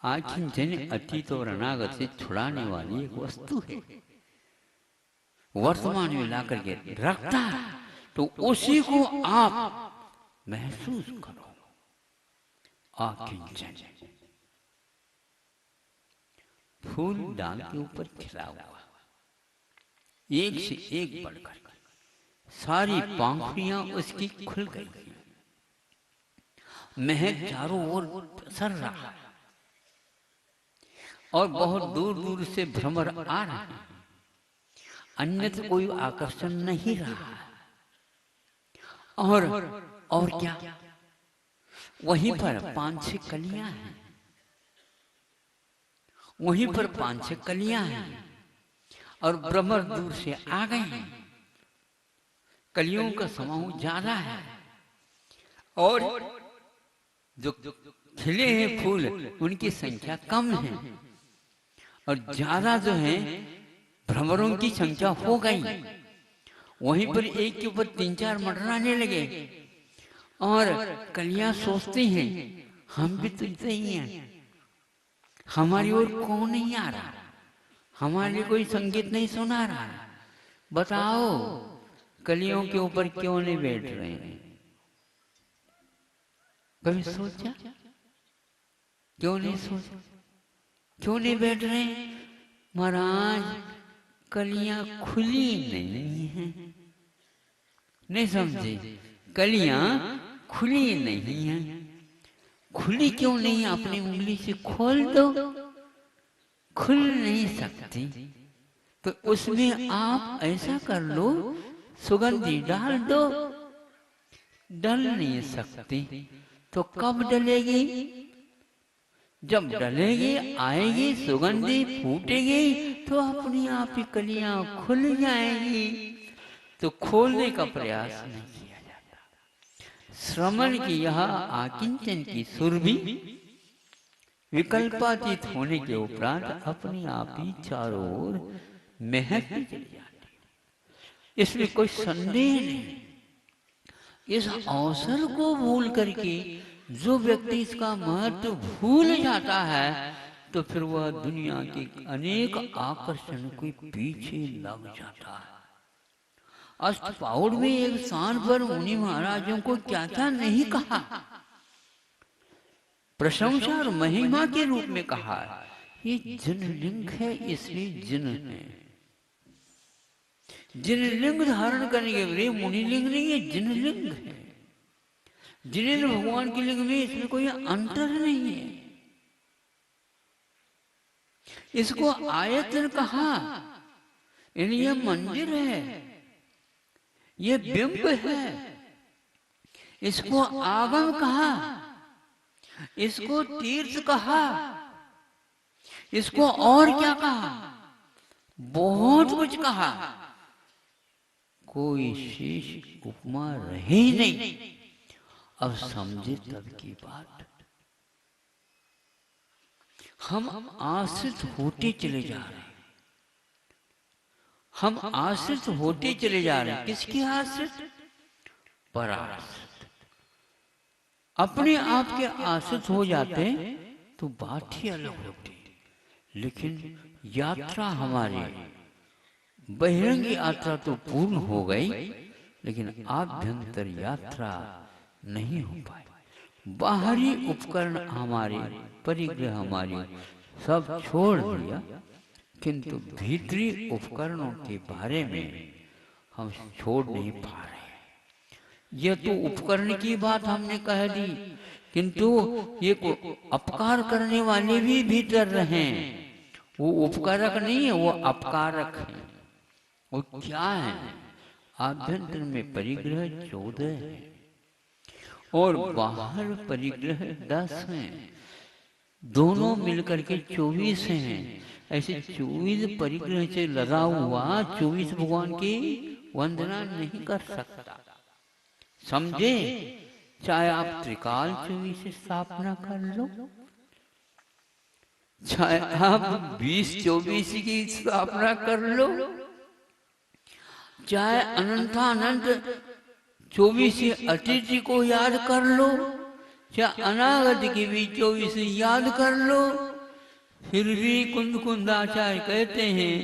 आखिर जन अतीत और अनागत से छुड़ाने वाली एक वस्तु है, वर्तमान में ला करके रखता है, तो उसी को आप महसूस करो। आकिंचन फूल डाल के ऊपर खिला हुआ, एक से एक बढ़कर सारी पंखुड़ियां उसकी खुल गई, महक चारों ओर पसर रहा है और बहुत दूर दूर से भ्रमर आ रहे हैं, अन्यथा कोई आकर्षण नहीं रहा। और क्या, वहीं पर 5-6 कलियां हैं, वहीं पर 5-6 कलियां हैं और भ्रमर दूर से आ गए हैं, कलियों का समूह ज्यादा है और जो खिले हैं फूल उनकी संख्या कम है और ज्यादा जो है भ्रमरों की संख्या हो गई। वहीं पर एक के ऊपर 3-4 मंडराने लगे और कलियां सोचती हैं हम भी तो इतने ही हैं, हमारी ओर कौन नहीं आ रहा, हमारे लिए कोई संगीत नहीं सुना रहा, बताओ कलियों के ऊपर क्यों नहीं बैठ रहे हैं? कभी सोचा? क्यों नहीं सोचा? क्यों नहीं बैठ रहे? महाराज कलियां खुली नहीं हैं, नहीं समझे? कलियां खुली नहीं हैं। खुली क्यों नहीं? अपनी उंगली से खोल दो, खुल नहीं सकती, तो उसमें आप ऐसा कर लो, सुगंधी डाल दो, डल नहीं सकती, तो कब डलेगी? जब डलेगी, आएगी, सुगंधी फूटेगी, तो अपनी आप ही कलियां खुल जाएगी। तो खोलने का प्रयास नहीं किया जाता। श्रवण की यह आकिंचन की सुरभि विकल्पातीत होने के उपरांत अपनी आप ही चारों ओर महकती चली जाती है, इसमें कोई संदेह नहीं। इस अवसर को भूल करके जो व्यक्ति इसका महत्व भूल जाता है, तो फिर वह दुनिया के अनेक आकर्षण के पीछे लग जाता है। अष्टपाउड में एक स्थान पर मुनि महाराजों को क्या क्या नहीं कहा, प्रशंसा और महिमा के रूप में कहा है। ये जिनलिंग है, इसलिए जिन है, जिनलिंग धारण करने के लिए मुनिलिंग नहीं है, जिनलिंग है। जिनेन्द्र भगवान के लिंग में इसमें कोई अंतर नहीं है। इसको आयतन कहा, ये मंदिर है, ये बिंब है। इसको आगम कहा, इसको तीर्थ कहा, इसको और क्या कहा, बहुत कुछ कहा, कोई शेष उपमा रही नहीं। अब समझे तब की बात। हम आश्रित होते चले जा रहे हैं, हम आश्रित होते चले जा रहे हैं। किसके आश्रित? पराश्रित। अपने आप के आश्रित हो जाते तो बात ही अलग होती, लेकिन यात्रा हमारी बहिरंग यात्रा तो पूर्ण हो गई, लेकिन आभ्यंतर यात्रा नहीं हो पाए। बाहरी उपकरण हमारे, परिग्रह हमारी सब छोड़ दिया, किंतु भीतरी उपकरणों के बारे में हम छोड़ नहीं पा रहे। ये तो उपकरण की बात हमने कह दी, किंतु ये को अपकार करने वाले भी भीतर रहे। वो उपकारक नहीं है, वो अपकारक है। वो क्या है? आभ्यंतर में परिग्रह 14 है और बाहर परिग्रह 10 हैं, दोनों मिलकर के 24 हैं। ऐसे 24 परिग्रह से लगा हुआ 24 भगवान की वंदना नहीं कर सकता। समझे? चाहे आप त्रिकाल चौवी से स्थापना कर लो, चाहे आप 20-24 की स्थापना कर लो, चाहे अनंतानंत 24 अतिथि को याद कर लो, चाहे अनागत की भी 24 याद कर लो, फिर भी कुंद कुंदाचार्य कहते हैं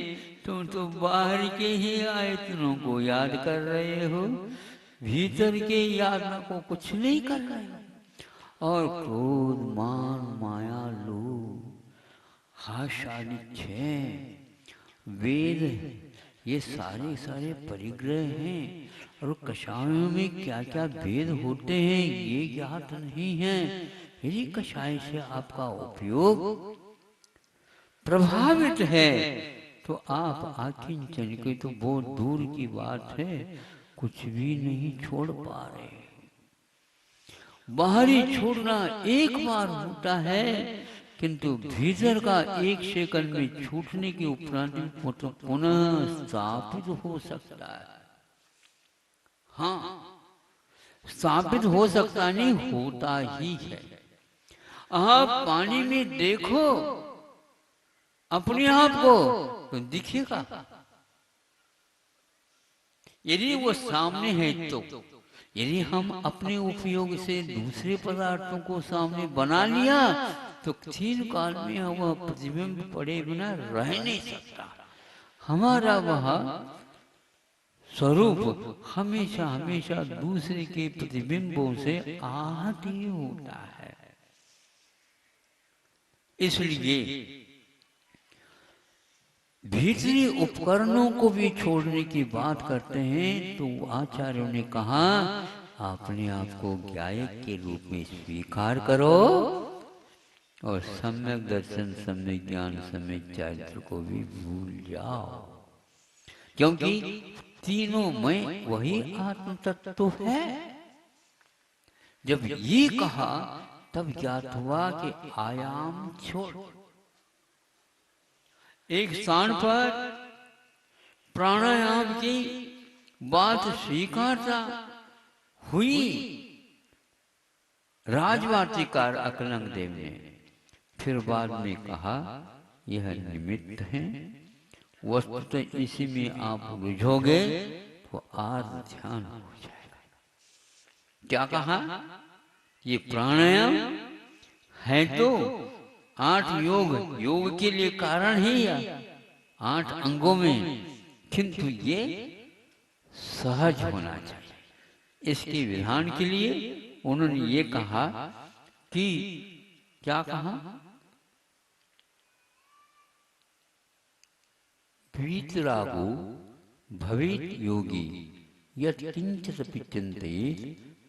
तुम तो बाहर के ही आयतनों को याद कर रहे हो, भीतर के यातना को कुछ नहीं कर रहे हो। और क्रोध, मान, माया, लोभ, हर्ष आदि 6 वेद, ये सारे सारे परिग्रह हैं। और कषायों में क्या क्या भेद होते हैं ये ज्ञात नहीं है। यदि कषाय से आपका उपयोग प्रभावित है तो आप आकिंचन की तो बहुत दूर की बात है, कुछ भी नहीं छोड़ पा रहे। बाहरी छोड़ना एक बार होता है, किंतु भीतर का 1 सेकंड में छूटने के उपरांत पुनः स्थापित हो सकता है। हाँ, स्थापित हो सकता नहीं, होता ही है। आप पानी में देखो अपने आप को तो दिखेगा, यदि वो सामने है तो। यदि हम अपने उपयोग से दूसरे पदार्थों को सामने बना लिया तो 3 काल में वह प्रतिबिंब पड़े बिना रह नहीं सकता। हमारा वह स्वरूप हमेशा हमेशा दूसरे के प्रतिबिंबों से आहत ही होता है। इसलिए भीतरी उपकरणों को भी छोड़ने की बात करते हैं तो आचार्यों ने कहा अपने आप को ज्ञायक के रूप में स्वीकार करो और सम्यक दर्शन, सम्यक ज्ञान, सम्यक चारित्र को भी भूल जाओ, क्योंकि तीनों में वही आत्म तत्व है। जब ये कहा तब ज्ञात हुआ कि आयाम छोड़। एक स्थान पर प्राणायाम की बात स्वीकारता हुई राजवाटिकार अकलंग देव ने, फिर बाद में कहा यह निमित्त है, वस्तुतः इसी में आप रुझोगे तो आत्म ध्यान हो जाएगा। क्या कहा? ये प्राणायाम है तो 8 योग के लिए कारण ही है 8 अंगों में, किंतु ये सहज होना चाहिए। इसके विधान के लिए उन्होंने ये कहा कि क्या कहा? वीतरागो भवेत् योगी यत् किंचिदपि चिन्तयेत्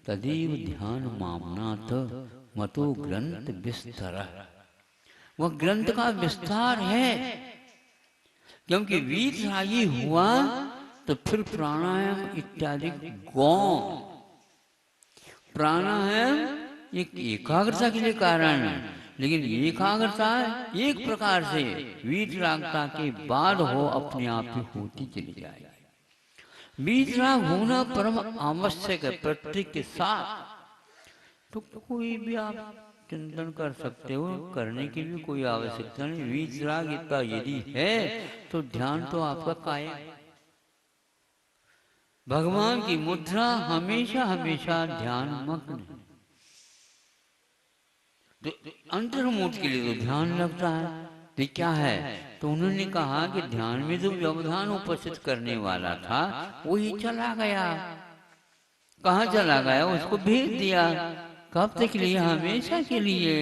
तदेव ध्यान मामनाथ मतो ग्रंथ विस्तरः। वह ग्रंथ का विस्तार है, क्योंकि वीतरागी हुआ तो फिर प्राणायाम इत्यादि गौण। प्राणायाम एक एकाग्रता के लिए कारण है, लेकिन एकाग्रता एक प्रकार से वीतरागता के बाद हो अपने आप ही होती चली जाएगी। वीतराग होना परम आवश्यक है प्रत्येक के साथ। तो कोई भी आप चिंतन कर सकते हो, करने की भी कोई आवश्यकता नहीं। वीतराग इतना यदि है तो ध्यान तो आपका कायम। भगवान की मुद्रा हमेशा हमेशा ध्यान मग्न है, तो अंतर्मुख के लिए तो ध्यान लगता है। तो क्या है? तो उन्होंने कहा कि ध्यान में जो व्यवधान उपस्थित करने वाला था वही चला गया। कहाँ चला गया? उसको भेज दिया। कब तक लिए? हमेशा के लिए।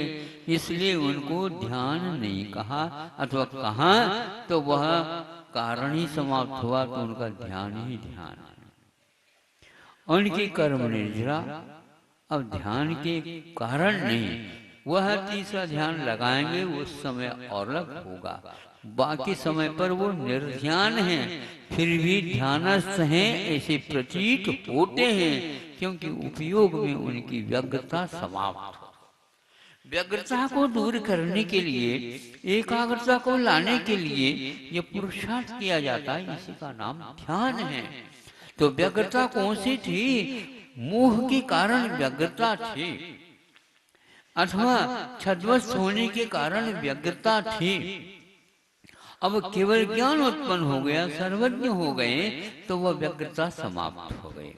इसलिए उनको ध्यान नहीं कहा, अथवा कहा तो वह कारण ही समाप्त हुआ, तो उनका ध्यान ही ध्यान है। उनकी कर्म निर्जरा अब ध्यान के कारण नहीं, वह तीसरा ध्यान लगाएंगे उस समय और अलग होगा। बाकी समय पर वो निर्ध्यान हैं, फिर भी ध्यानस्थ हैं ऐसे प्रतीत होते हैं, क्योंकि उपयोग में उनकी व्यग्रता समाप्त हो। व्यग्रता को दूर करने के लिए, एकाग्रता को लाने के लिए ये पुरुषार्थ किया जाता है, इसी का नाम ध्यान है। तो व्यग्रता कौन सी थी? मोह के कारण व्यग्रता थी अथवा छद्मस्त होने के कारण व्यग्रता थी, अब केवल ज्ञान उत्पन्न हो गया, सर्वज्ञ हो गए, तो वह व्यग्रता समाप्त हो गई।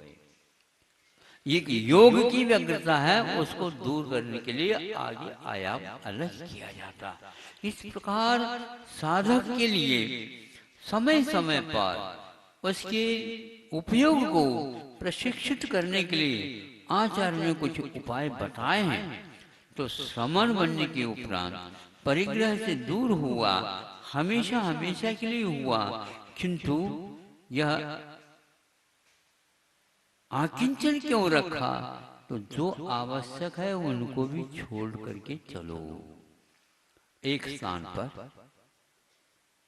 एक योग की व्यग्रता है, उसको दूर करने के लिए आगे आयाम अलग किया जाता। इस प्रकार साधक के लिए समय समय पर उसके उपयोग को प्रशिक्षित करने के लिए आचार्य ने कुछ उपाय बताए हैं। तो श्रमण बनने के उपरांत परिग्रह से दूर हुआ, हमेशा हमेशा के लिए हुआ, किंतु यह आकिंचन क्यों रखा? तो जो आवश्यक है उनको भी छोड़ करके चलो। एक स्थान पर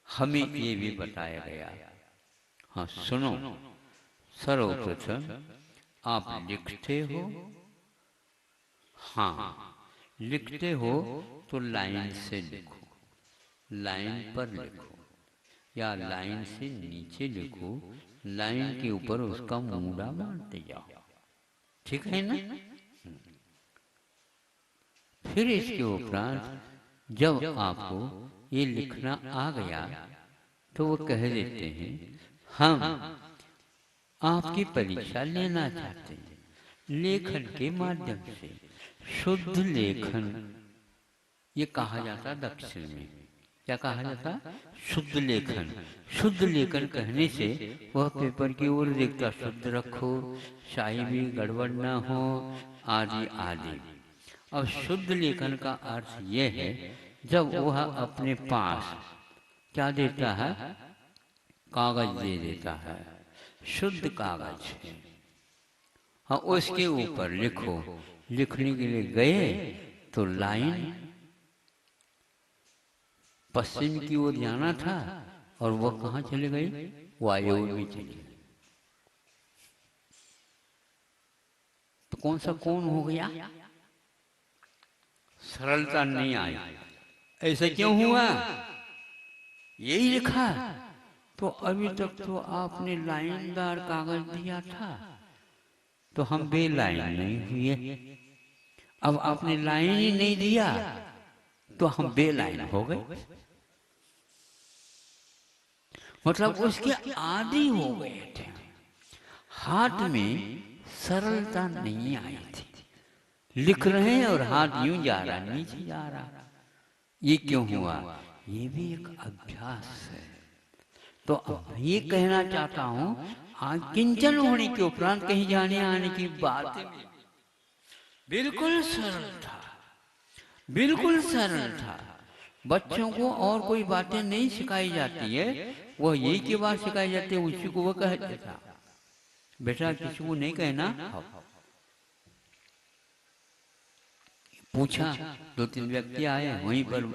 हमें ये भी बताया गया। हाँ सुनो, सर्वप्रथम आप लिखते हो, हाँ लिखते हो तो लाइन से लिखो, लाइन पर लिखो या लाइन से नीचे लिखो, लाइन के ऊपर उसका मूड़ा बांधते जाओ, ठीक है ना? फिर इसके उपरांत जब आपको ये लिखना आ गया तो वो कह देते हैं हम आपकी परीक्षा लेना चाहते हैं लेखन के माध्यम से, शुद्ध लेखन ये कहा जाता दक्षिण में। क्या कहा जाता? शुद्ध लेखन। शुद्ध लेखन कहने से वह पेपर की ओर देखता, शुद्ध रखो, शाही भी गड़बड़ ना हो, आदि आदि। अब शुद्ध लेखन का अर्थ यह है जब वह अपने पास क्या देता है? कागज दे देता है, शुद्ध कागज है, हाँ उसके ऊपर लिखो। लिखने के लिए गए तो लाइन पश्चिम की ओर जाना था और वह कहाँ चले गई? वायु में चली गई। तो कौन सा कोण हो गया? सरलता नहीं आई। ऐसा क्यों हुआ? यही लिखा। तो अभी तक तो आपने लाइनदार कागज दिया था, तो हम बेलाइन नहीं हुए। अब आपने लाइन ही नहीं दिया तो हम बेलाइन हो गए, मतलब उसके आदी हो गए थे। हाथ में सरलता नहीं आई थी, लिख रहे हैं और हाथ यूं जा रहा, नीचे जा रहा। ये क्यों हुआ? ये भी एक अभ्यास है। तो अब ये कहना चाहता हूं, आकिंचन होने के उपरांत कहीं जाने आने की बात बिल्कुल सरल था, बिल्कुल सरल था। बच्चों को और कोई बातें नहीं सिखाई जाती है, वह यही की बात सिखाई जाती है, उसी को वह कह देता। बेटा किसी को नहीं कहना। पूछा, दो तीन व्यक्ति आए, वहीं पर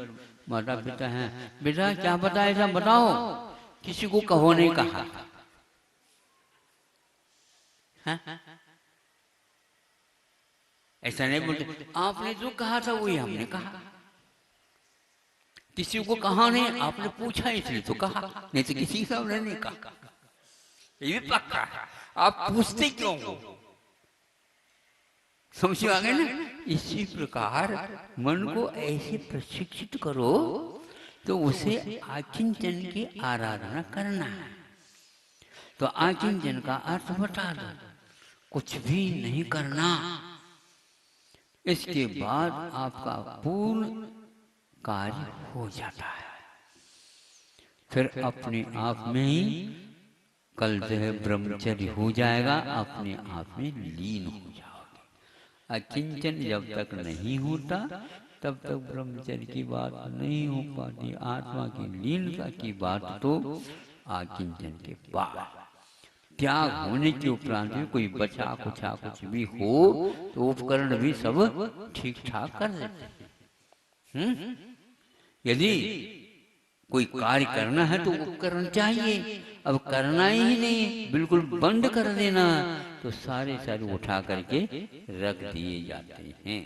माता पिता हैं, बेटा क्या बताए था बताओ, किसी को कहो नहीं कहा। ऐसा नहीं बोलते, आपने जो कहा था वही हमने कहा। किसी को कहा नहीं, आपने पूछा इसलिए तो कहा, नहीं तो किसी से हमने नहीं कहा। ये भी पक्का है। आप पूछते क्यों हो? समझ आ गए ना? इसी प्रकार मन को ऐसे प्रशिक्षित करो तो उसे आकिंचन की आराधना करना है। तो आकिंचन का अर्थ बता दो, कुछ भी नहीं करना। इसके बाद आपका पूर्ण कार्य हो जाता है। फिर अपने आप में ही कल जो है ब्रह्मचर्य हो जाएगा, अपने आप में लीन हो जाओगे। अकिंचन जब तक नहीं होता तब तक ब्रह्मचर्य की बात नहीं हो पाती। आत्मा की लीनता की बात तो आकिंचन के बाद, त्याग होने के उपरांत भी कोई बचा कुछा कुछ भी हो तो उपकरण भी सब ठीक ठाक कर देते। यदि कोई कार्य करना है तो उपकरण चाहिए, अब करना ही नहीं, बिल्कुल बंद कर देना, तो सारे सारे उठा करके रख दिए जाते हैं।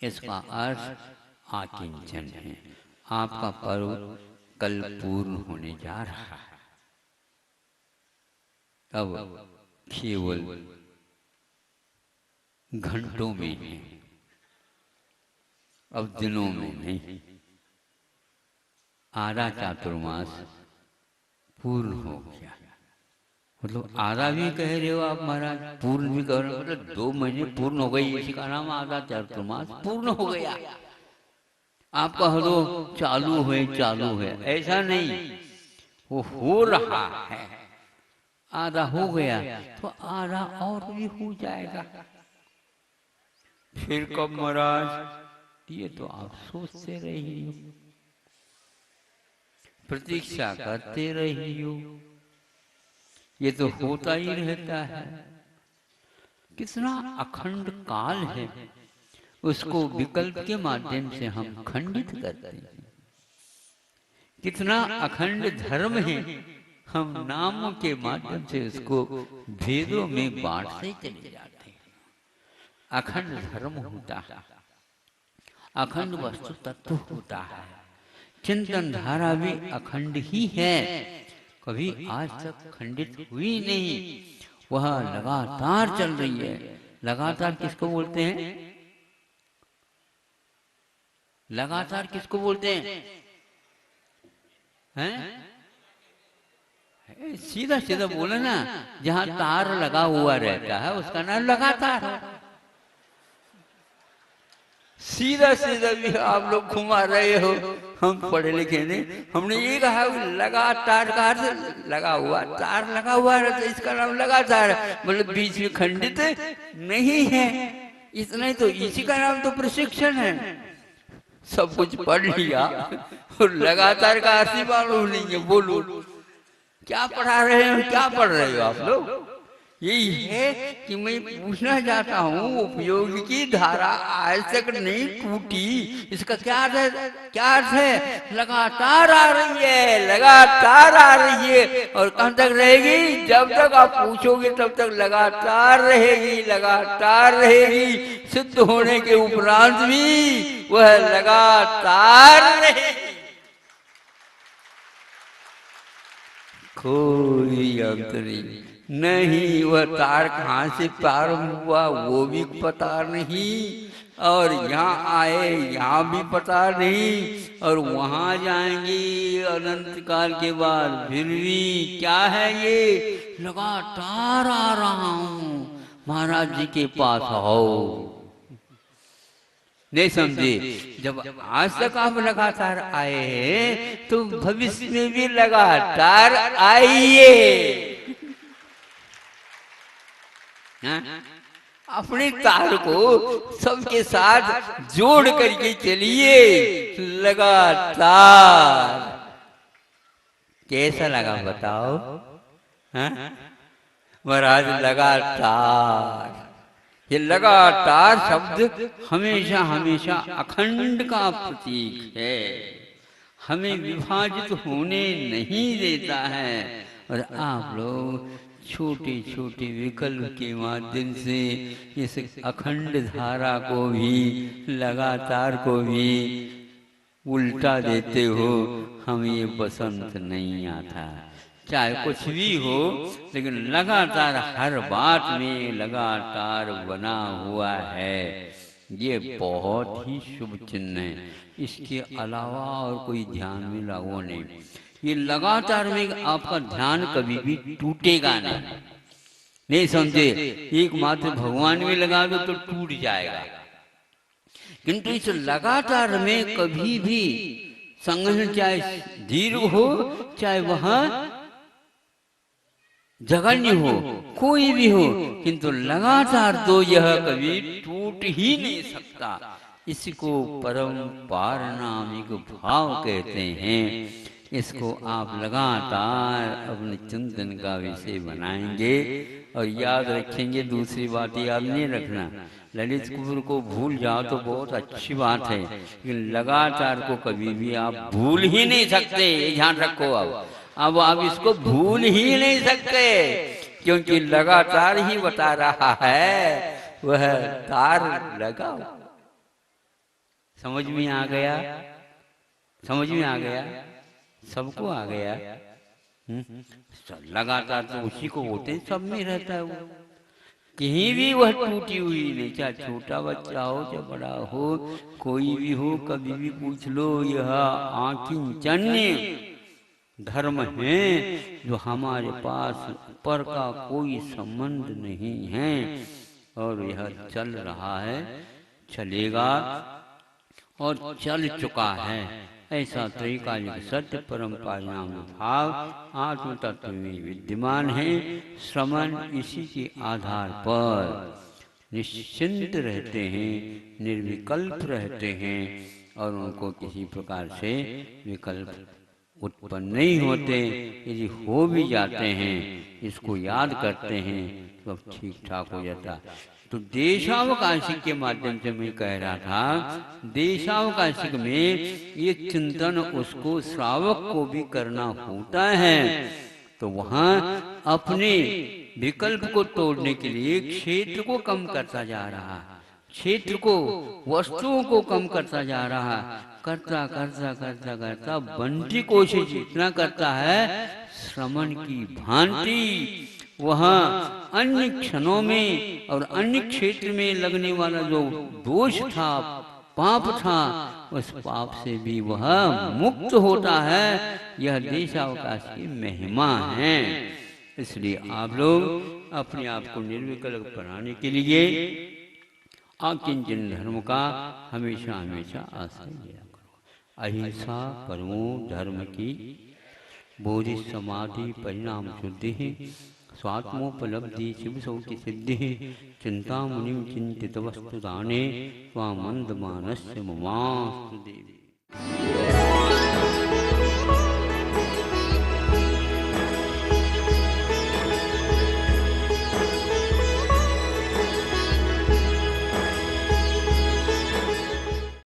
इसका अर्थ आकिंचन है। आपका पर्व कल पूर्ण होने जा रहा है। अब केवल घंटों में है, अब दिनों में नहीं। आधा चातुर्मास पूर्ण हो गया। मतलब आधा भी कह रहे हो आप महाराज, पूर्ण भी कह रहे हो, मतलब 2 महीने पूर्ण हो गई, इसी का नाम आधा चातुर्मास पूर्ण हो गया। आप कह दो चालू है, ऐसा नहीं, वो हो रहा है। आधा हो गया तो आधा और भी हो जाएगा। फिर कब महाराज, ये तो आप सोचते रहिए, प्रतीक्षा करते रहिए, ये तो होता ही रहता है। कितना अखंड काल है, उसको विकल्प के माध्यम से हम खंडित करते हैं। कितना अखंड धर्म है, हम नामों के माध्यम से उसको भेदों में बांटते चले जाते हैं। अखंड धर्म होता है, अखंड वस्तु तत्व होता है। चिंतन धारा भी अखंड ही है, कभी आज तक खंडित हुई नहीं, वह लगातार चल रही है। लगातार किसको बोलते हैं? लगातार किसको बोलते हैं? हैं? सीधा सीधा बोले ना, जहां तार लगा हुआ रहता है उसका नाम लगातार है। सीधा सीधा भी आप लोग घुमा रहे हो, हम पढ़े लिखे नहीं, हमने ये कहा लगातार का अर्थ लगा हुआ, तार लगा हुआ है तो इसका नाम लगातार है, मतलब बीच में खंडित नहीं है। इतना ही तो, इसी का नाम तो प्रशिक्षण है। सब कुछ पढ़ लिया और लगातार का अर्थ ही मालूम नहीं है। बोलो क्या पढ़ा रहे हो, क्या पढ़ रहे हो आप लोग? यही है कि मैं पूछना चाहता हूँ, उपयोग की धारा आज तक नहीं टूटी, इसका क्या अर्थ है? क्या अर्थ है? लगातार आ रही है, लगातार आ रही है। और कब तक रहेगी? जब तक आप पूछोगे तब तक लगातार रहेगी, लगातार रहेगी। सिद्ध होने के उपरांत भी वह लगातार रहेगी। कोई अंतर नहीं, वह तार कहाँ से प्रारंभ हुआ वो भी पता नहीं, और यहाँ आए यहाँ भी पता नहीं, और वहाँ जाएंगे अनंत काल के बाद फिर भी। क्या है ये? लगातार आ रहा हूँ, महाराज जी के पास आओ। नहीं समझे? जब आज तक आप लगातार आए हैं तो भविष्य में भी लगातार आइए। अपने तार को सबके साथ जोड़ करके चलिए लगातार। कैसा लगा बताओ? महाराज लगातार, ये लगातार शब्द हमेशा हमेशा अखंड का प्रतीक है, हमें विभाजित होने नहीं देता है। और आप लोग छोटे छोटे विकल्प के माध्यम से इस अखंड धारा को भी, लगातार को भी उल्टा देते हो। हमें ये पसंद नहीं आता। चाहे कुछ भी हो, लेकिन लगातार हर बात में लगातार बना हुआ है, ये बहुत ही शुभ चिन्ह है। इसके अलावा और कोई ध्यान में लगाओ नहीं। ये लगातार में आपका ध्यान कभी भी टूटेगा नहीं। नहीं समझे? एकमात्र भगवान में लगा दो तो टूट जाएगा, किंतु इस लगातार में कभी भी संघर्ष, चाहे दीर्घ हो चाहे वहां जघन्य हो, कोई भी हो, किंतु लगातार तो यह कभी टूट ही नहीं सकता। इसको परम पारनामिक भाव कहते हैं। इसको आप लगातार अपने चिंतन का विषय बनाएंगे और याद रखेंगे। दूसरी बात याद नहीं रखना, ललित कुबेर को भूल जाओ तो बहुत अच्छी बात है, लेकिन लगातार को कभी भी आप भूल ही नहीं सकते। ये ध्यान रखो। अब आप इसको भूल ही नहीं सकते, क्योंकि लगातार ही बता रहा है वह तार लगाओ। समझ में आ गया? समझ में आ गया? सबको आ गया? लगातार तो उसी को होते, सब में रहता है वो। कहीं भी वह टूटी हुई नहीं, चाहे छोटा बच्चा हो चाहे बड़ा हो, कोई भी हो, कभी भी पूछ लो, यह आकिंचन्य धर्म है जो हमारे पास ऊपर का कोई संबंध नहीं है, और यह चल रहा है, चलेगा और चल चुका है। ऐसा त्रैकालिक सत्य परम परिणाम भाव आत्म तत्व में विद्यमान है। श्रमण इसी के आधार पर निश्चिंत रहते हैं, निर्विकल्प रहते हैं, और उनको किसी प्रकार से विकल्प उत्पन्न नहीं होते। यदि हो भी जाते हैं, इसको याद करते हैं तो ठीक ठाक हो जाता। तो देशावकाशी के माध्यम से मैं कह रहा था, देशावकाशिक में ये चिंतन उसको श्रावक को भी करना होता है। तो वहाँ अपने विकल्प को तोड़ने के लिए क्षेत्र को कम करता जा रहा है, क्षेत्र को, वस्तुओं को कम करता जा रहा है। करता करता करता करता बंटी कोशिश इतना करता है, श्रमण की भांति वहाँ अन्य क्षणों में और अन्य क्षेत्र में लगने वाला जो दोष था, पाप था, उस पाप से भी वह मुक्त होता है। यह देशावकाश की महिमा है। इसलिए आप लोग अपने आप को निर्विकल्प बनाने के लिए आकिंचन धर्म का हमेशा हमेशा आश्रय लिया करो। अहिंसा परमो धर्म की बोधि समाधि परिणाम शुद्धि स्वात्मोपलब्धि शिव सौखी सिद्धि चिंता मुनिम चिंतित वस्तु दाने स्वामंद मानस्य ममास्तु देवी।